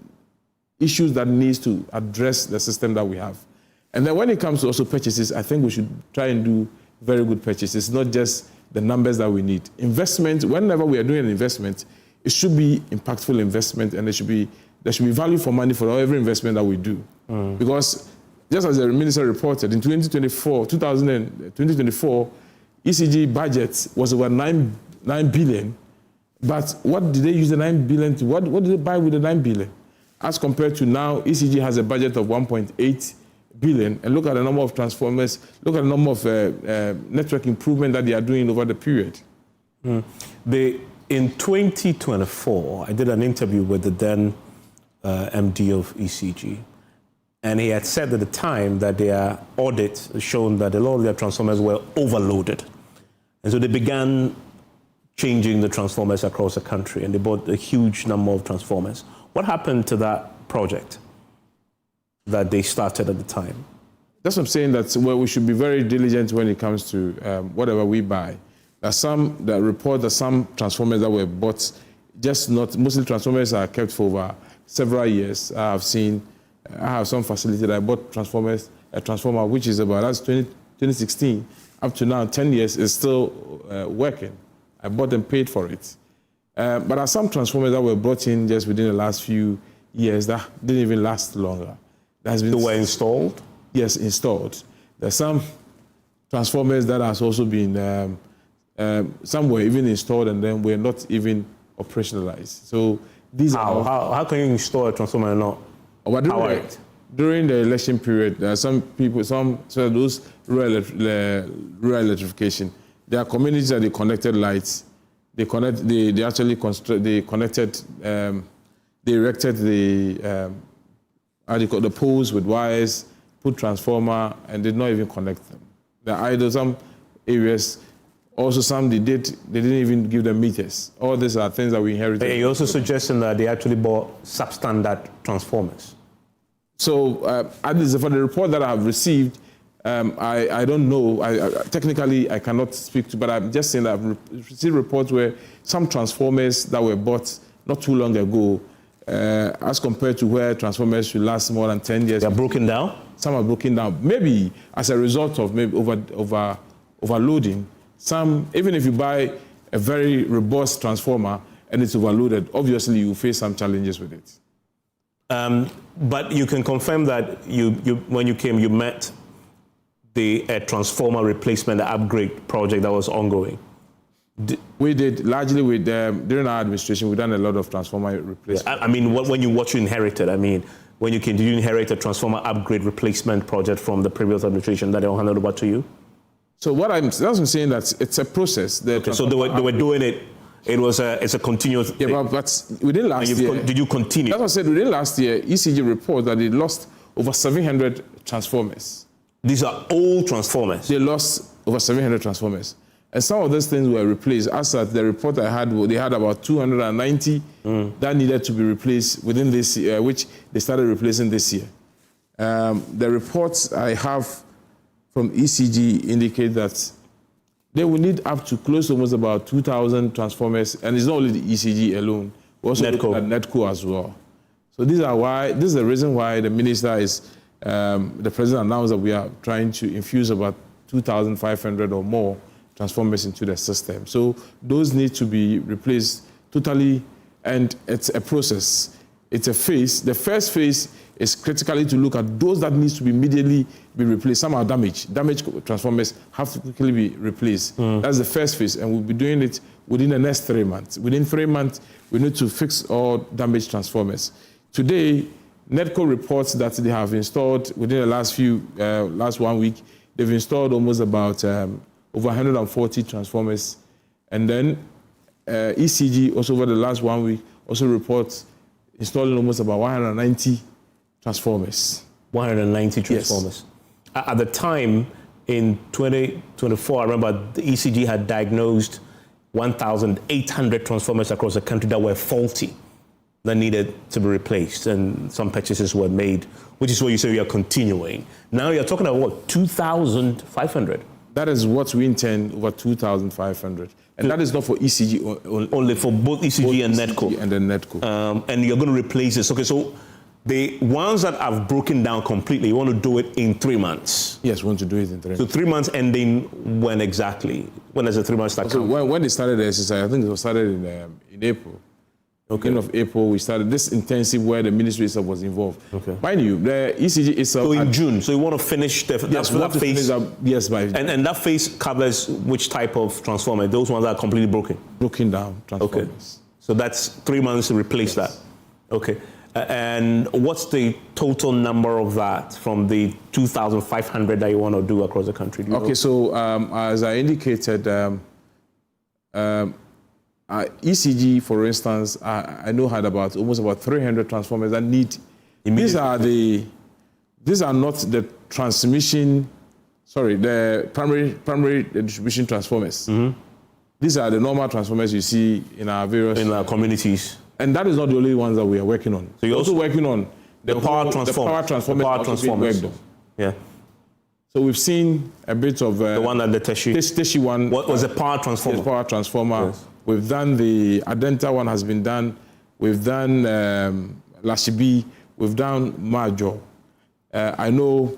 issues that needs to address the system that we have. And then when it comes to also purchases, I think we should try and do very good purchases, not just the numbers that we need. Investment, whenever we are doing an investment, it should be impactful investment, and there should be value for money for every investment that we do. Because just as the minister reported, in 2024, ECG budget was over 9 billion. But what did they use the 9 billion to? What did they buy with the 9 billion? As compared to now, ECG has a budget of 1.8 billion. And look at the number of transformers, look at the number of network improvement that they are doing over the period. In 2024, I did an interview with the then MD of ECG. And he had said at the time that their audit shown that a lot of their transformers were overloaded. And so they began changing the transformers across the country, and they bought a huge number of transformers. What happened to that project that they started at the time? That's what I'm saying, that we should be very diligent when it comes to whatever we buy. There's some that report that some transformers that were bought, mostly transformers are kept for over several years. I have some facility that I bought a transformer which is that's 2016, up to now, 10 years, is still working. I bought and paid for it. But there are some transformers that were brought in just within the last few years that didn't even last longer. They were installed? Yes, installed. There's some transformers that has also been, some were even installed and then were not even operationalized. So these are... How can you install a transformer and not power it? During the election period, there are some people, so those rural electrification, there are communities that they connected lights. They erected the poles with wires, put transformer and did not even connect them. There are either some areas, also some they didn't even give them meters. All these are things that we inherited. You're also suggesting that they actually bought substandard transformers. So at least for the report that I have received, I don't know. Technically, I cannot speak to, but I'm just saying that I've received reports where some transformers that were bought not too long ago, as compared to where transformers should last more than 10 years. They're broken down? Some are broken down. Maybe as a result of maybe overloading. Some, even if you buy a very robust transformer and it's overloaded, obviously you face some challenges with it. But you can confirm that when you came, you met the transformer replacement upgrade project that was ongoing. We did largely with during our administration. We've done a lot of transformer replacement. I mean, what you inherited. I mean, when you came, did you inherit a transformer upgrade replacement project from the previous administration that they handed over to you? So that's what I'm saying, that it's a process. Okay, so they were doing it. It's a continuous thing. Yeah, but within last year, did you continue? As I said, within last year, ECG reports that they lost over 700 transformers. These are old transformers. They lost over 700 transformers. And some of those things were replaced. As at the report I had, they had about 290 that needed to be replaced within this year, which they started replacing this year. The reports I have from ECG indicate that they will need up to close to almost about 2,000 transformers, and it's not only the ECG alone. We also look at NETCO as well. So this is the reason why the minister is, the president announced that we are trying to infuse about 2,500 or more transformers into the system. So those need to be replaced totally, and it's a process. It's a phase. The first phase is critically to look at those that needs to be immediately be replaced. Some are damaged. Damaged transformers have to quickly be replaced. That's the first phase, and we'll be doing it within the next 3 months. Within 3 months, we need to fix all damaged transformers. Today, NETCO reports that they have installed within the last 1 week, they've installed almost about over 140 transformers. And then ECG also over the last 1 week also reports installing almost about 190 transformers. 190 transformers. Yes. At the time, in 2024, I remember the ECG had diagnosed 1,800 transformers across the country that were faulty, that needed to be replaced, and some purchases were made, which is what you say we are continuing. Now you're talking about what, 2,500? That is what we intend, over 2,500. And that is not for ECG only, for both ECG and NETCO. And then NETCO. And you're going to replace this. Okay, so the ones that have broken down completely, you want to do it in 3 months? Yes, we want to do it in 3 months. So 3 months ending when exactly? When does the 3 months start? So when they started the exercise, I think it was started in April. Okay. End of April, we started this intensive where the ministry itself was involved. Okay. Mind you, the ECG itself. So in June, so you want to finish that phase? Yes, by and that phase covers which type of transformer? Those ones that are completely broken? Broken down transformers. Okay. So that's 3 months to replace that. Okay. And what's the total number of that from the 2,500 that you want to do across the country? Do you know? So as I indicated, ECG, for instance, I know had almost about 300 transformers that need. These are not the transmission. Sorry, the primary distribution transformers. Mm-hmm. These are the normal transformers you see in our communities. And that is not the only ones that we are working on. So you're also working on the power transformers. Yeah. So we've seen a bit of the one at the Teshi one. What was the power transformer? The power transformer. Yes. We've done the Adenta one has been done. We've done Lashibi. We've done Majo. I know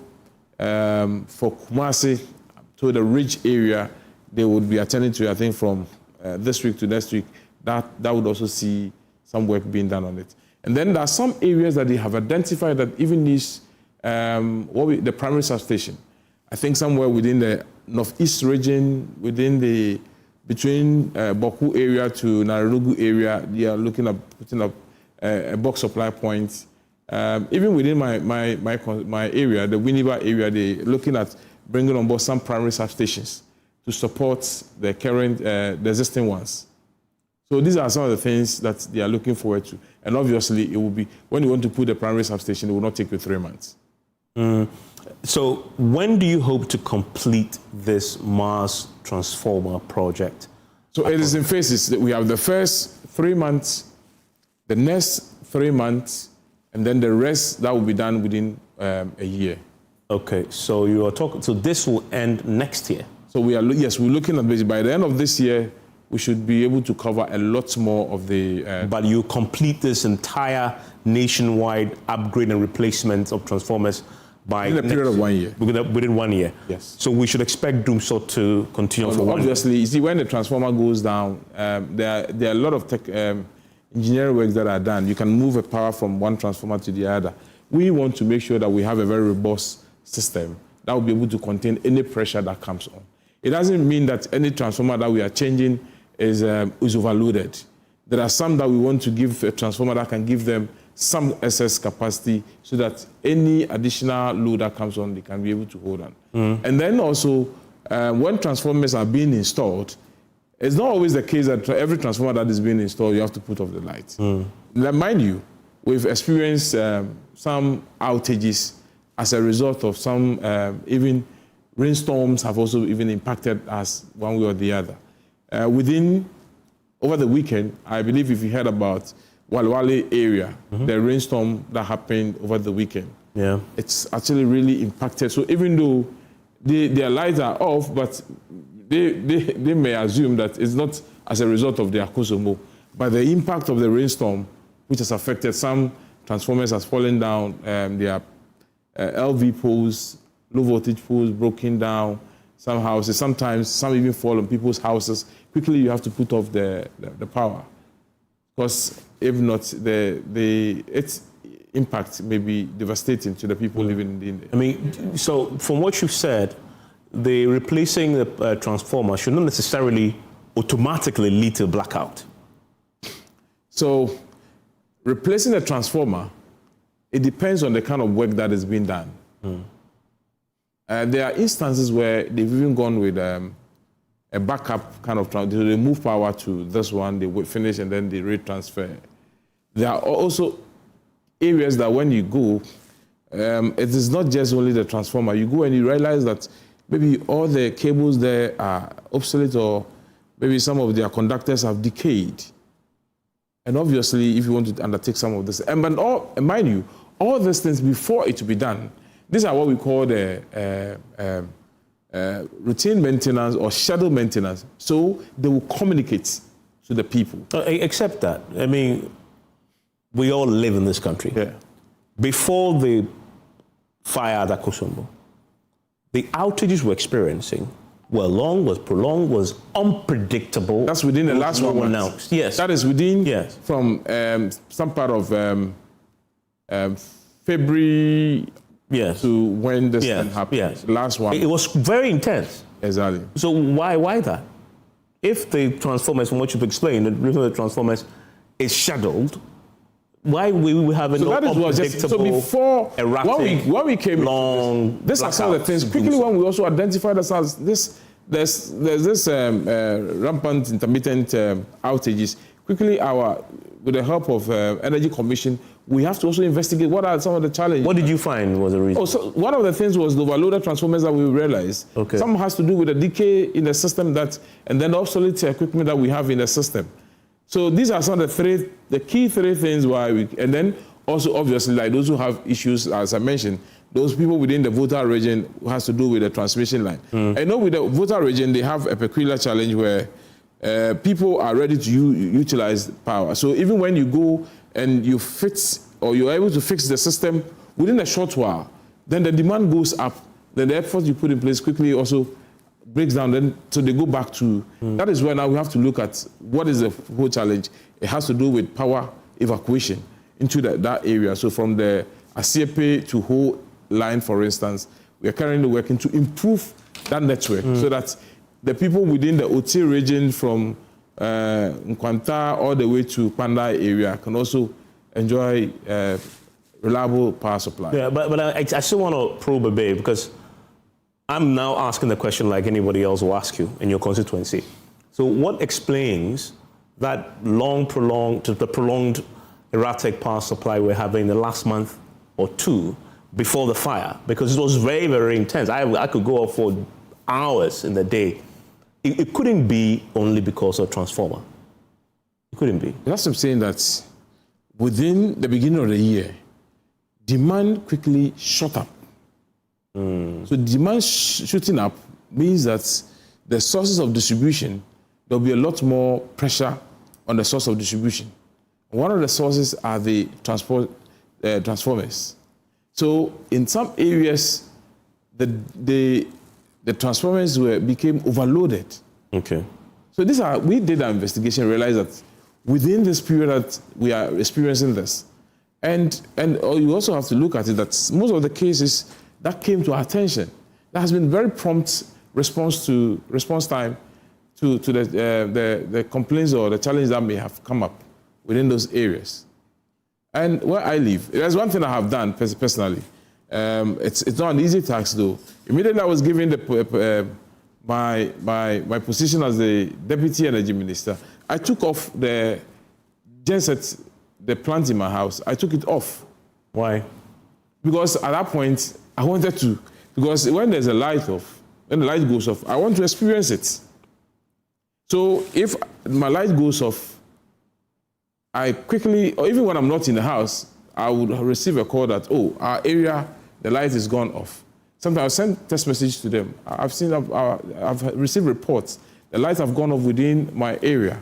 for Kumasi, to the Ridge area, they would be attending to, I think, from this week to next week. That would also see some work being done on it. And then there are some areas that they have identified that even needs the primary substation. I think somewhere within the northeast region, between Boku area to Nararugu area, they are looking at putting up a box supply point. Even within my area, the Winneba area, they're looking at bringing on board some primary substations to support the current, the existing ones. So these are some of the things that they are looking forward to. And obviously, it will be, when you want to put the primary substation, it will not take you 3 months. So when do you hope to complete this Mars transformer project? So it is in phases. We have the first 3 months, the next 3 months, and then the rest that will be done within a year. Okay, so you are talking. So this will end next year. So we're looking at this. By the end of this year, we should be able to cover a lot more of the. But you complete this entire nationwide upgrade and replacement of transformers by in a period of 1 year. Within 1 year. Yes. So we should expect Doomsor to continue for 1 year. Obviously, you see, when the transformer goes down, there are a lot of engineering works that are done. You can move a power from one transformer to the other. We want to make sure that we have a very robust system that will be able to contain any pressure that comes on. It doesn't mean that any transformer that we are changing is overloaded. There are some that we want to give a transformer that can give them some excess capacity so that any additional load that comes on, they can be able to hold on. And then also, when transformers are being installed, it's not always the case that every transformer that is being installed, you have to put off the lights. Now, mind you, we've experienced some outages as a result of some, even rainstorms have also even impacted us one way or the other. Over the weekend, I believe if you heard about Walwale area, the rainstorm that happened over the weekend, it's actually really impacted. So even though their lights are off, but they may assume that it's not as a result of the Akosombo, but the impact of the rainstorm, which has affected some transformers, has fallen down. Their LV poles, low voltage poles broken down. Some houses, sometimes some even fall on people's houses. Quickly, you have to put off the power, because if not, its impact may be devastating to the people living in the. I mean, so from what you said, the replacing the transformer should not necessarily automatically lead to blackout. So, replacing the transformer, it depends on the kind of work that is being done. There are instances where they've even gone with a backup kind of transformer. They move power to this one, they finish, and then they retransfer. There are also areas that when you go, it is not just only the transformer. You go and you realize that maybe all the cables there are obsolete, or maybe some of their conductors have decayed. And obviously, if you want to undertake some of this, and mind you, all these things before it to be done, these are what we call the routine maintenance or shadow maintenance. So they will communicate to the people. Except that, I mean, we all live in this country. Before the fire at Akosombo, the outages we're experiencing were long, was prolonged, was unpredictable. That's within the last 1 month. Announced. Yes. That is within from some part of February to when this thing happened. Last one. It was very intense. Exactly. So why that? If the transformers, from what you've explained, the reason the transformers is scheduled, why we have an unpredictable, so before erratic, when we came long, this are some of the things. Quickly, when we also identified as this, there's this rampant intermittent outages. Quickly, with the help of Energy Commission, we have to also investigate what are some of the challenges. What did you find was the reason? So one of the things was the overloaded transformers that we realized. Some has to do with the decay in the system and then obsolete equipment that we have in the system. So these are some of the key three things and then also obviously like those who have issues, as I mentioned, those people within the Volta region who has to do with the transmission line. I know with the Volta region, they have a peculiar challenge where people are ready to utilize power. So even when you go and you fix, or you're able to fix the system within a short while, then the demand goes up, then the effort you put in place quickly also breaks down, then so they go back to, that is where now we have to look at what is the whole challenge. It has to do with power evacuation into that area. So from the Asiepe to whole line, for instance, we are currently working to improve that network so that the people within the Oti region from Nkwanta all the way to Panda area can also enjoy reliable power supply. Yeah, but I still want to probe a bit, because I'm now asking the question like anybody else will ask you in your constituency. So what explains that prolonged erratic power supply we're having in the last month or two, before the fire? Because it was very, very intense. I could go off for hours in the day. It couldn't be only because of transformer. It couldn't be. That's what I'm saying, that within the beginning of the year, demand quickly shot up. So demand shooting up means that the sources of distribution, there'll be a lot more pressure on the source of distribution. One of the sources are the transformers. So in some areas, the transformers became overloaded. Okay. So we did our investigation, realized that within this period that we are experiencing this, and you also have to look at it that most of the cases that came to our attention, there has been very prompt response time to the complaints or the challenges that may have come up within those areas. And where I live, there's one thing I have done personally. It's not an easy task though. Immediately I was given my position as the Deputy Energy Minister, I took off the genset, the plant in my house. I took it off. Why? Because at that point, I wanted to, because when there's a light off, when the light goes off, I want to experience it. So if my light goes off, I quickly, or even when I'm not in the house, I would receive a call that, oh, our area, the light is gone off. Sometimes I'll send text message to them. I've received reports. The lights have gone off within my area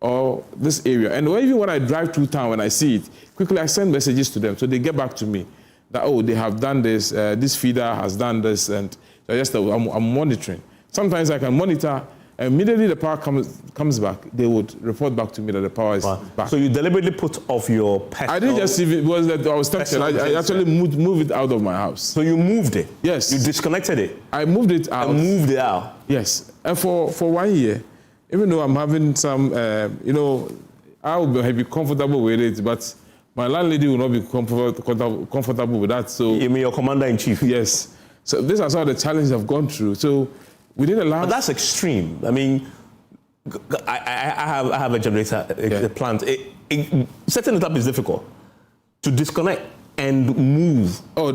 or this area. And even when I drive through town, when I see it, quickly I send messages to them. So they get back to me that, oh, they have done this, this feeder has done this, and so I'm monitoring. Sometimes I can monitor, and immediately the power comes back, they would report back to me that the power is back. So you deliberately put off your personal... I didn't just leave it, because I was tempted. I actually moved it out of my house. So you moved it? Yes. You disconnected it? I moved it out. And moved it out? Yes. And for 1 year, even though I'm having some, I will be comfortable with it, but my landlady will not be comfortable with that. So you mean your commander-in-chief? Yes. So these are some of the challenges I've gone through. So within the last... But that's extreme. I mean, I have a generator, a plant. Setting it up is difficult. To disconnect and move. Oh,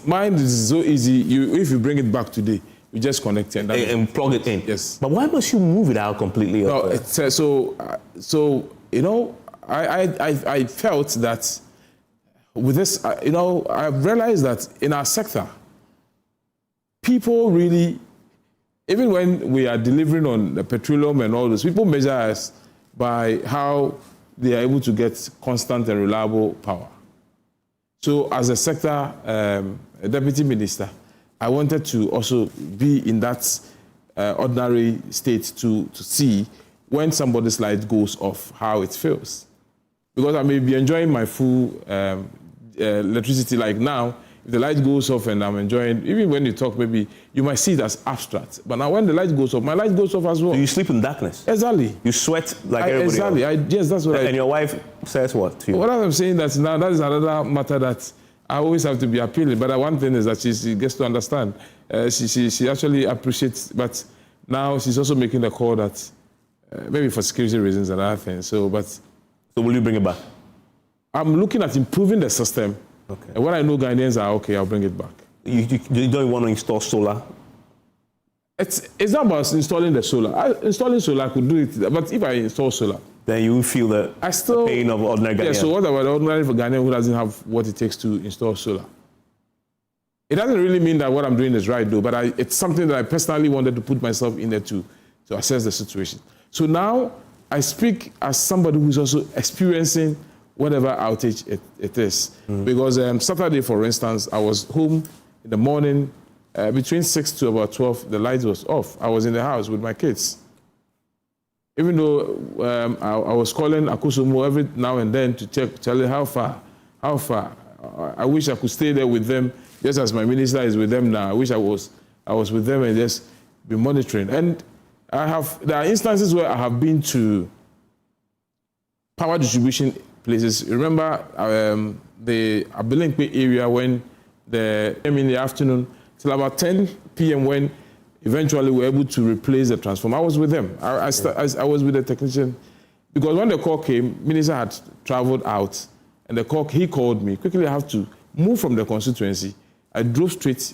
mine is so easy. If you bring it back today, you just connect it and plug it in. Yes. But why must you move it out completely? No, I felt that with this, I've realized that in our sector, people really, even when we are delivering on the petroleum and all this, people measure us by how they are able to get constant and reliable power. So as a sector a deputy minister, I wanted to also be in that ordinary state to see when somebody's light goes off, how it feels. Because I may be enjoying my full electricity like now. If the light goes off and I'm enjoying, even when you talk, maybe you might see it as abstract. But now when the light goes off, my light goes off as well. Do you sleep in darkness? Exactly. You sweat like everybody else? Exactly. Yes, that's what And your wife says what to you? What I'm saying that now, that is another matter that I always have to be appealing. But one thing is that she gets to understand. She actually appreciates, but now she's also making the call that maybe for security reasons and other things. So will you bring it back? I'm looking at improving the system. Okay. And when I know Ghanaians are okay, I'll bring it back. You don't want to install solar? It's not about installing the solar. Installing solar, I could do it. But if I install solar, then you will feel the pain of ordinary Ghanaian. Yeah, so what about the ordinary Ghanaian who doesn't have what it takes to install solar? It doesn't really mean that what I'm doing is right, though, but it's something that I personally wanted to put myself in there to assess the situation. So now I speak as somebody who's also experiencing whatever outage it is. Because Saturday, for instance, I was home in the morning, between 6 to about 12, the light was off. I was in the house with my kids. Even though I was calling Akusumo every now and then to tell her how far. I wish I could stay there with them, just as my minister is with them now. I wish I was with them and just be monitoring. And there are instances where I have been to power distribution places. Remember the Abilinkwe area when in the afternoon till about 10 p.m. when eventually we were able to replace the transformer. I was with them. I was with the technician because when the call came, minister had traveled out, and he called me quickly. I have to move from the constituency I drove straight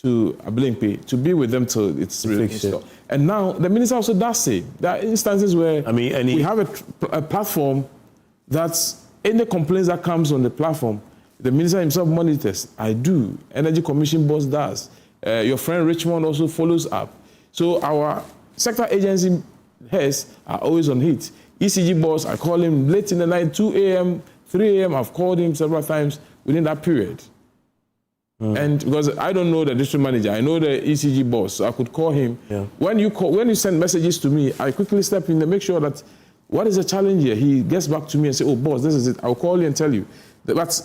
to Abilimpe to be with them till it's installed. And now the minister also does say there are instances where we have a platform that's any complaints that comes on the platform, the minister himself monitors. I do. Energy Commission boss does. Your friend Richmond also follows up. So our sector agency heads are always on hit. ECG boss, I call him late in the night, 2 a.m., 3 a.m. I've called him several times within that period. And because I don't know the district manager, I know the ECG boss, so I could call him. When you send messages to me, I quickly step in and make sure that what is the challenge here? He gets back to me and say, oh boss, this is it. I'll call you and tell you. But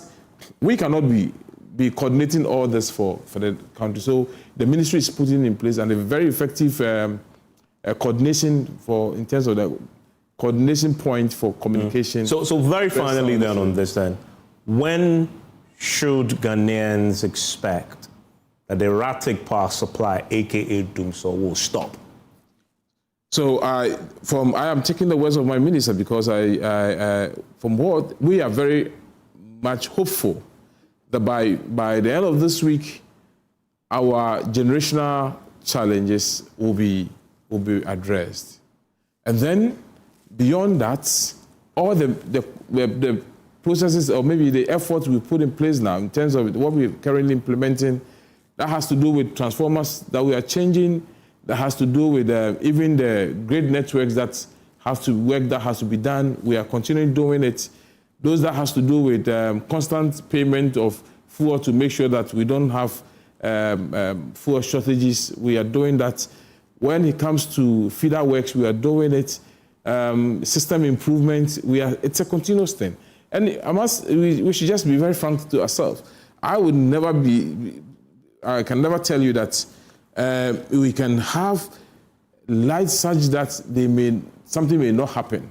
we cannot be coordinating all this for the country. So the ministry is putting in place and a very effective coordination in terms of the coordination point for communication. So very finally then on this then, when should Ghanaians expect that the erratic power supply, aka Doomsor, will stop? So I am taking the words of my minister because from what we are very much hopeful that by the end of this week, our generational challenges will be addressed, and then beyond that, all the processes or maybe the efforts we put in place now in terms of what we're currently implementing, that has to do with transformers that we are changing, that has to do with even the grid networks that have to work, that has to be done. We are continuing doing it. Those that has to do with constant payment of fuel to make sure that we don't have fuel shortages, we are doing that. When it comes to feeder works, we are doing it. System improvement, it's a continuous thing. And we should just be very frank to ourselves. I can never tell you that we can have lights such that something may not happen.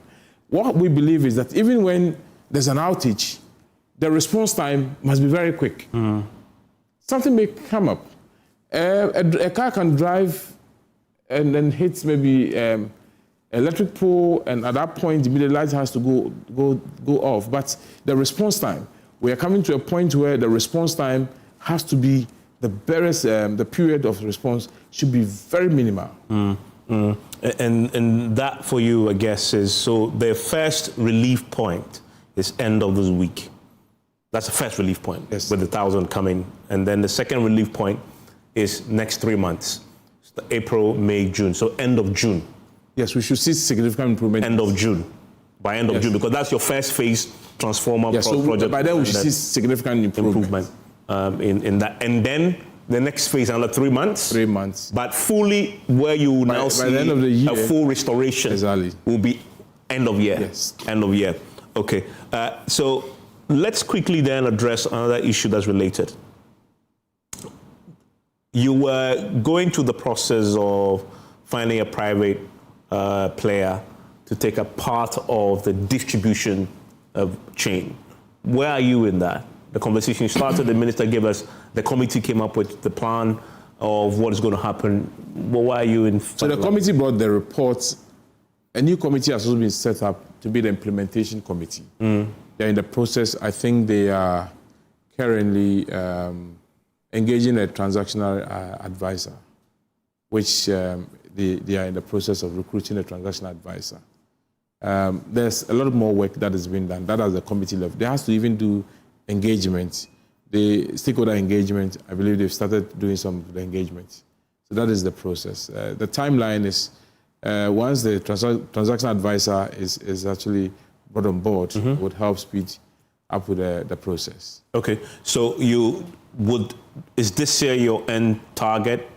What we believe is that even when there's an outage, the response time must be very quick. Something may come up. A car can drive and then hit maybe electric pole, and at that point, the light has to go off. But the response time, we are coming to a point where the response time has to be the period of response should be very minimal. And that for you, I guess, is so the first relief point is end of this week. That's the first relief point with the 1,000 coming, and then the second relief point is next 3 months, April, May, June. So end of June. Yes, we should see significant improvement. End of June. By end of June, because that's your first phase transformer project. So by then we should see significant improvement. In that. And then the next phase, another 3 months. 3 months. But fully where you will now see the end of the year, a full restoration will be end of year. Yes. End of year. Okay. So let's quickly then address another issue that's related. You were going through the process of finding a private player to take a part of the distribution chain. Where are you in that? The conversation started, the minister gave us, the committee came up with the plan of what is going to happen. Well, why are you in? So the committee brought the report. A new committee has also been set up to be the implementation committee. They're in the process. I think they are currently engaging a transactional advisor, which they are in the process of recruiting a transactional advisor. There's a lot more work that is being done. That has the committee left. They have to even do engagement, the stakeholder engagement. I believe they've started doing some of the engagement. So that is the process. The timeline is once the transaction advisor is actually brought on board, would help speed up with the process. Okay, so is this year your end target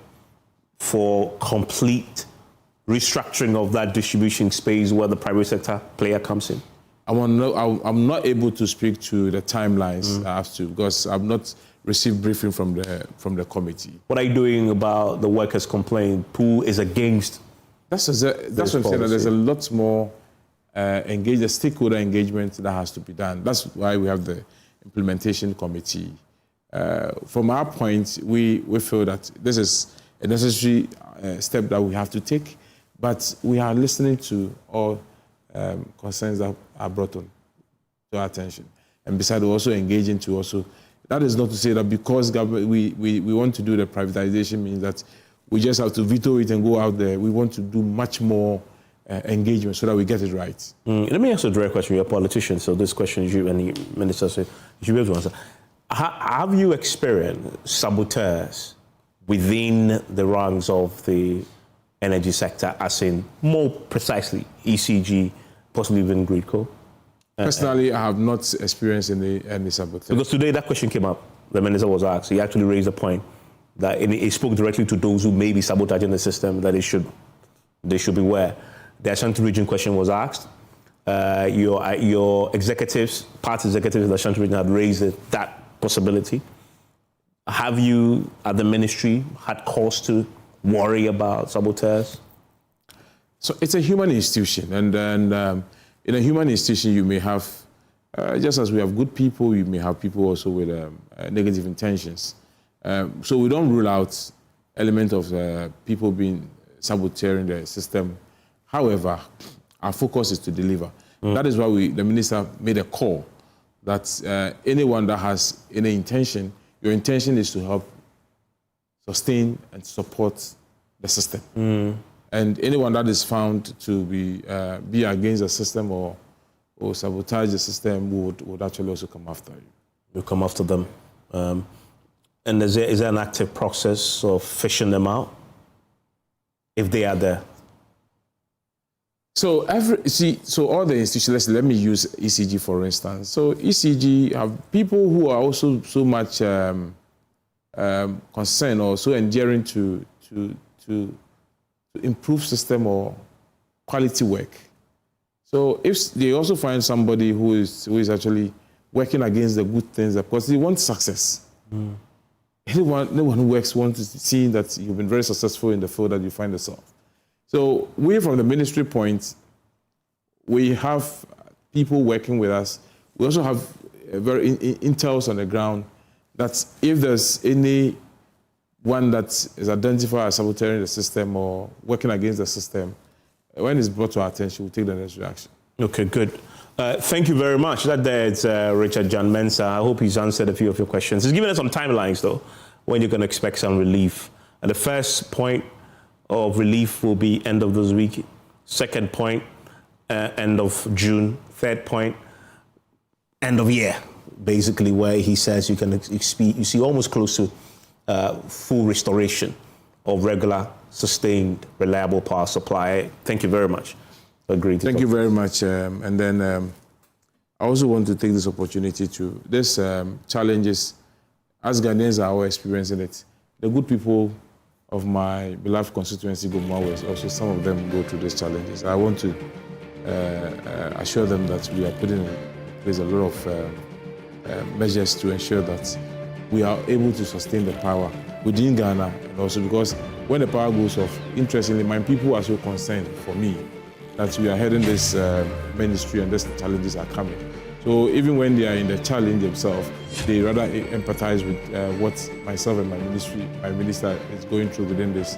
for complete restructuring of that distribution space where the private sector player comes in? I'm not able to speak to the timelines I have to, because I've not received briefing from the committee. What are you doing about the workers' complaint? Who is against? That's what I'm saying. There's a lot more the stakeholder engagement that has to be done. That's why we have the implementation committee. From our point, we feel that this is a necessary step that we have to take, but we are listening to all concerns that are brought on to our attention. And besides, we're also engaging to also That is not to say that because we want to do the privatization means that we just have to veto it and go out there. We want to do much more engagement so that we get it right. Let me ask you a direct question. You're a politician, so this question is you and the minister, so you should be able to answer. Have you experienced saboteurs within the ranks of the energy sector, as in more precisely ECG, possibly even Gridco? Personally, I have not experienced any sabotage. Because today that question came up. The minister was asked. He actually raised the point that he spoke directly to those who may be sabotaging the system, that they should beware. The Ashanti region question was asked. Your executives, party executives in the Ashanti region had raised that possibility. Have you, at the ministry, had cause to worry about saboteurs? So it's a human institution, and in a human institution, you may have, just as we have good people, you may have people also with negative intentions. So we don't rule out element of people being saboteuring the system. However, our focus is to deliver. That is why the minister made a call that anyone that has any intention, your intention is to help sustain and support the system. And anyone that is found to be against the system or sabotage the system would actually also come after you. You'll come after them. And is there an active process of fishing them out if they are there? So all the institutions, let me use ECG for instance. So ECG have people who are also so much concerned or so endearing to improve system or quality work. So if they also find somebody who is actually working against the good things, because they want success. Anyone who works wants to see that you've been very successful in the field that you find yourself. So we, from the ministry point, we have people working with us. We also have very intels on the ground that if there's any one that is identified as saboteuring the system or working against the system, when it's brought to our attention, we'll take the necessary action. Okay, good. Thank you very much. That there is Richard Gyan Mensah. I hope he's answered a few of your questions. He's given us some timelines, though, when you can expect some relief. And the first point of relief will be end of this week. Second point, end of June. Third point, end of year, basically, where he says you can you see almost close to full restoration of regular, sustained, reliable power supply. Thank you very much. Thank you very much. And then I also want to take this opportunity to, this challenges, as Ghanaians are all experiencing it, the good people of my beloved constituency, Gomwa West, also some of them go through these challenges. I want to assure them that we are putting in place a lot of measures to ensure that we are able to sustain the power within Ghana, and also because when the power goes off, interestingly, my people are so concerned for me that we are heading this ministry and these challenges are coming. So even when they are in the challenge themselves, they rather empathize with what myself and my minister is going through within this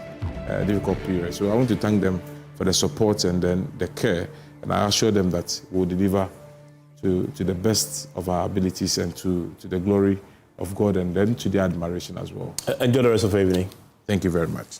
difficult period. So I want to thank them for the support and then the care, and I assure them that we'll deliver to the best of our abilities and to the glory of God, and then to their admiration as well. Enjoy the rest of the evening. Thank you very much.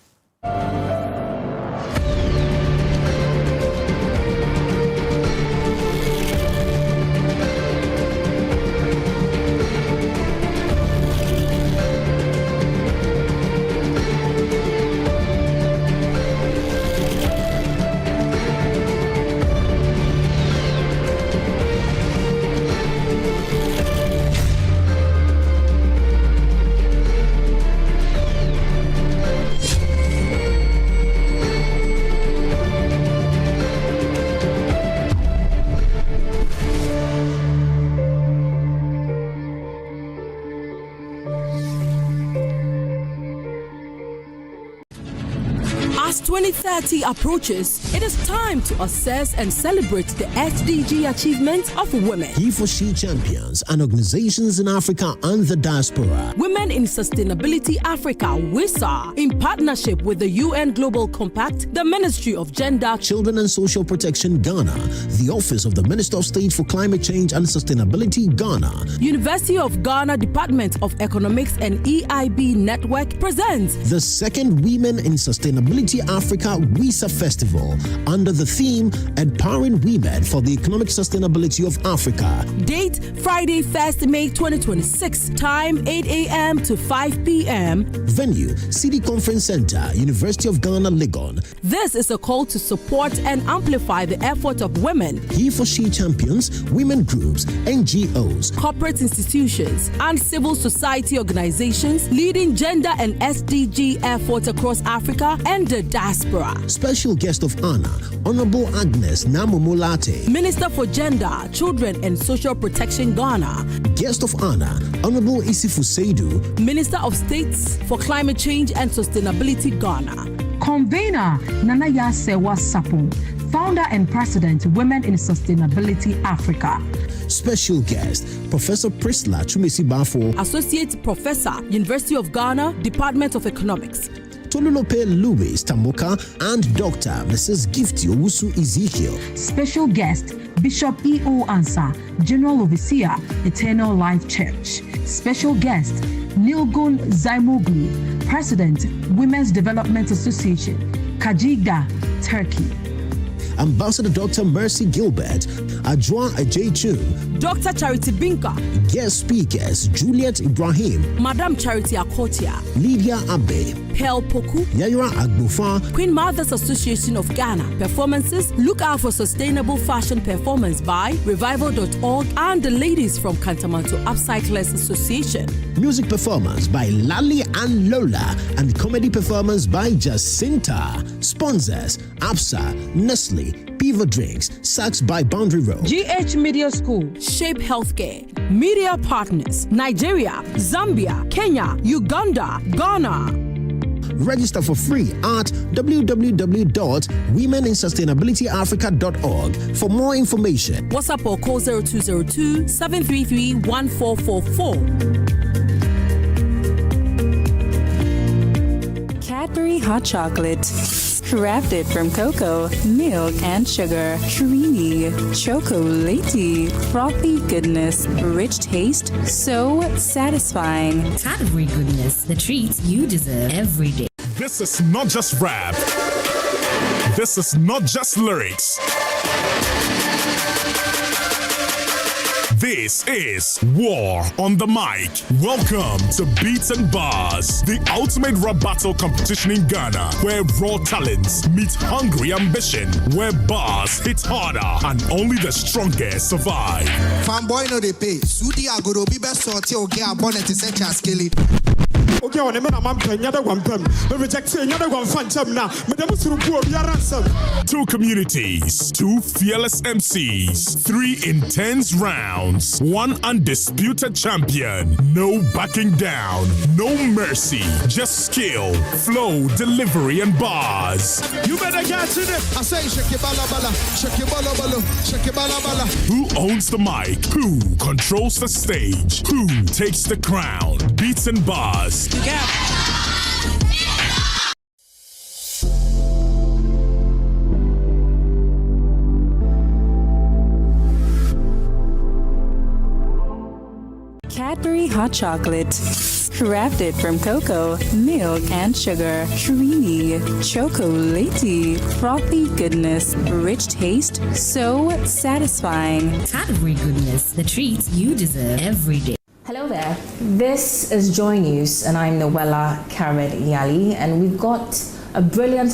2030 approaches, it is time to assess and celebrate the SDG achievements of women. He for She champions and organizations in Africa and the diaspora. Women in Sustainability Africa, WISA, in partnership with the UN Global Compact, the Ministry of Gender, Children and Social Protection Ghana, the Office of the Minister of State for Climate Change and Sustainability Ghana, University of Ghana Department of Economics and EIB Network presents the second Women in Sustainability Africa WISA Festival under the theme Empowering Women for the Economic Sustainability of Africa. Date Friday, 1st May 2026. Time 8 a.m. to 5 p.m. Venue City Conference Center, University of Ghana, Legon. This is a call to support and amplify the effort of women. He for She champions, women groups, NGOs, corporate institutions, and civil society organizations leading gender and SDG efforts across Africa and the diaspora. Special guest of honor, Honorable Agnes Namumulate, Minister for Gender, Children and Social Protection Ghana. Guest of honor, Honorable Isifu Seidu, Minister of States for Climate Change and Sustainability Ghana. Convener Nana Yasewa Sapon, Founder and President, Women in Sustainability Africa. Special guest, Professor Priscilla Chumesi Bafo, Associate Professor, University of Ghana, Department of Economics. Tolulope Louis Tamoka and Dr. Mrs. Gifty Owusu Ezekiel. Special guest, Bishop E.O. Ansah, General Overseer, Eternal Life Church. Special guest, Nilgun Zaimoglu, President, Women's Development Association, Kajiga, Turkey. Ambassador Dr. Mercy Gilbert, Ajwa Ajaychu, Dr. Charity Binka. Guest speakers, Juliet Ibrahim, Madam Charity Akotia, Lydia Abe, Pearl Poku, Yayra Agbufa, Queen Mothers Association of Ghana. Performances, look out for Sustainable Fashion Performance by Revival.org and the ladies from Kantamanto Upcyclers Association. Music performance by Lali and Lola and comedy performance by Jacinta. Sponsors, APSA, Nestle, Beaver Drinks, Saks by Boundary Road, GH Media School, Shape Healthcare, Media Partners, Nigeria, Zambia, Kenya, Uganda, Ghana. Register for free at www.womeninsustainabilityafrica.org for more information. WhatsApp or call 0202 733 1444. Cadbury Hot Chocolate. Crafted from cocoa, milk, and sugar. Creamy, chocolatey, frothy goodness, rich taste, so satisfying. Cadbury goodness, the treats you deserve every day. This is not just rap. This is not just lyrics. This is War on the Mic. Welcome to Beats and Bars, the ultimate rap battle competition in Ghana, where raw talents meet hungry ambition, where bars hit harder and only the strongest survive. Fanboy no they pay. Sudi agoro be best sorti okay abonnet is such a skilly. Okay, on a man, I'm another one, but reject another one phantom now. Two communities, two fearless MCs, 3 intense rounds, 1 undisputed champion. No backing down, no mercy, just skill, flow, delivery, and bars. You better get to it. I say, shake your bala bala, shake your bala bala, shake your bala bala. Who owns the mic? Who controls the stage? Who takes the crown? Beats and Bars. Cadbury Hot Chocolate. Crafted from cocoa, milk, and sugar. Creamy, chocolatey, frothy goodness, rich taste, so satisfying. Cadbury goodness, the treats you deserve every day. Hello there, this is Joy News and I'm Noella Karamed Yali and we've got a brilliant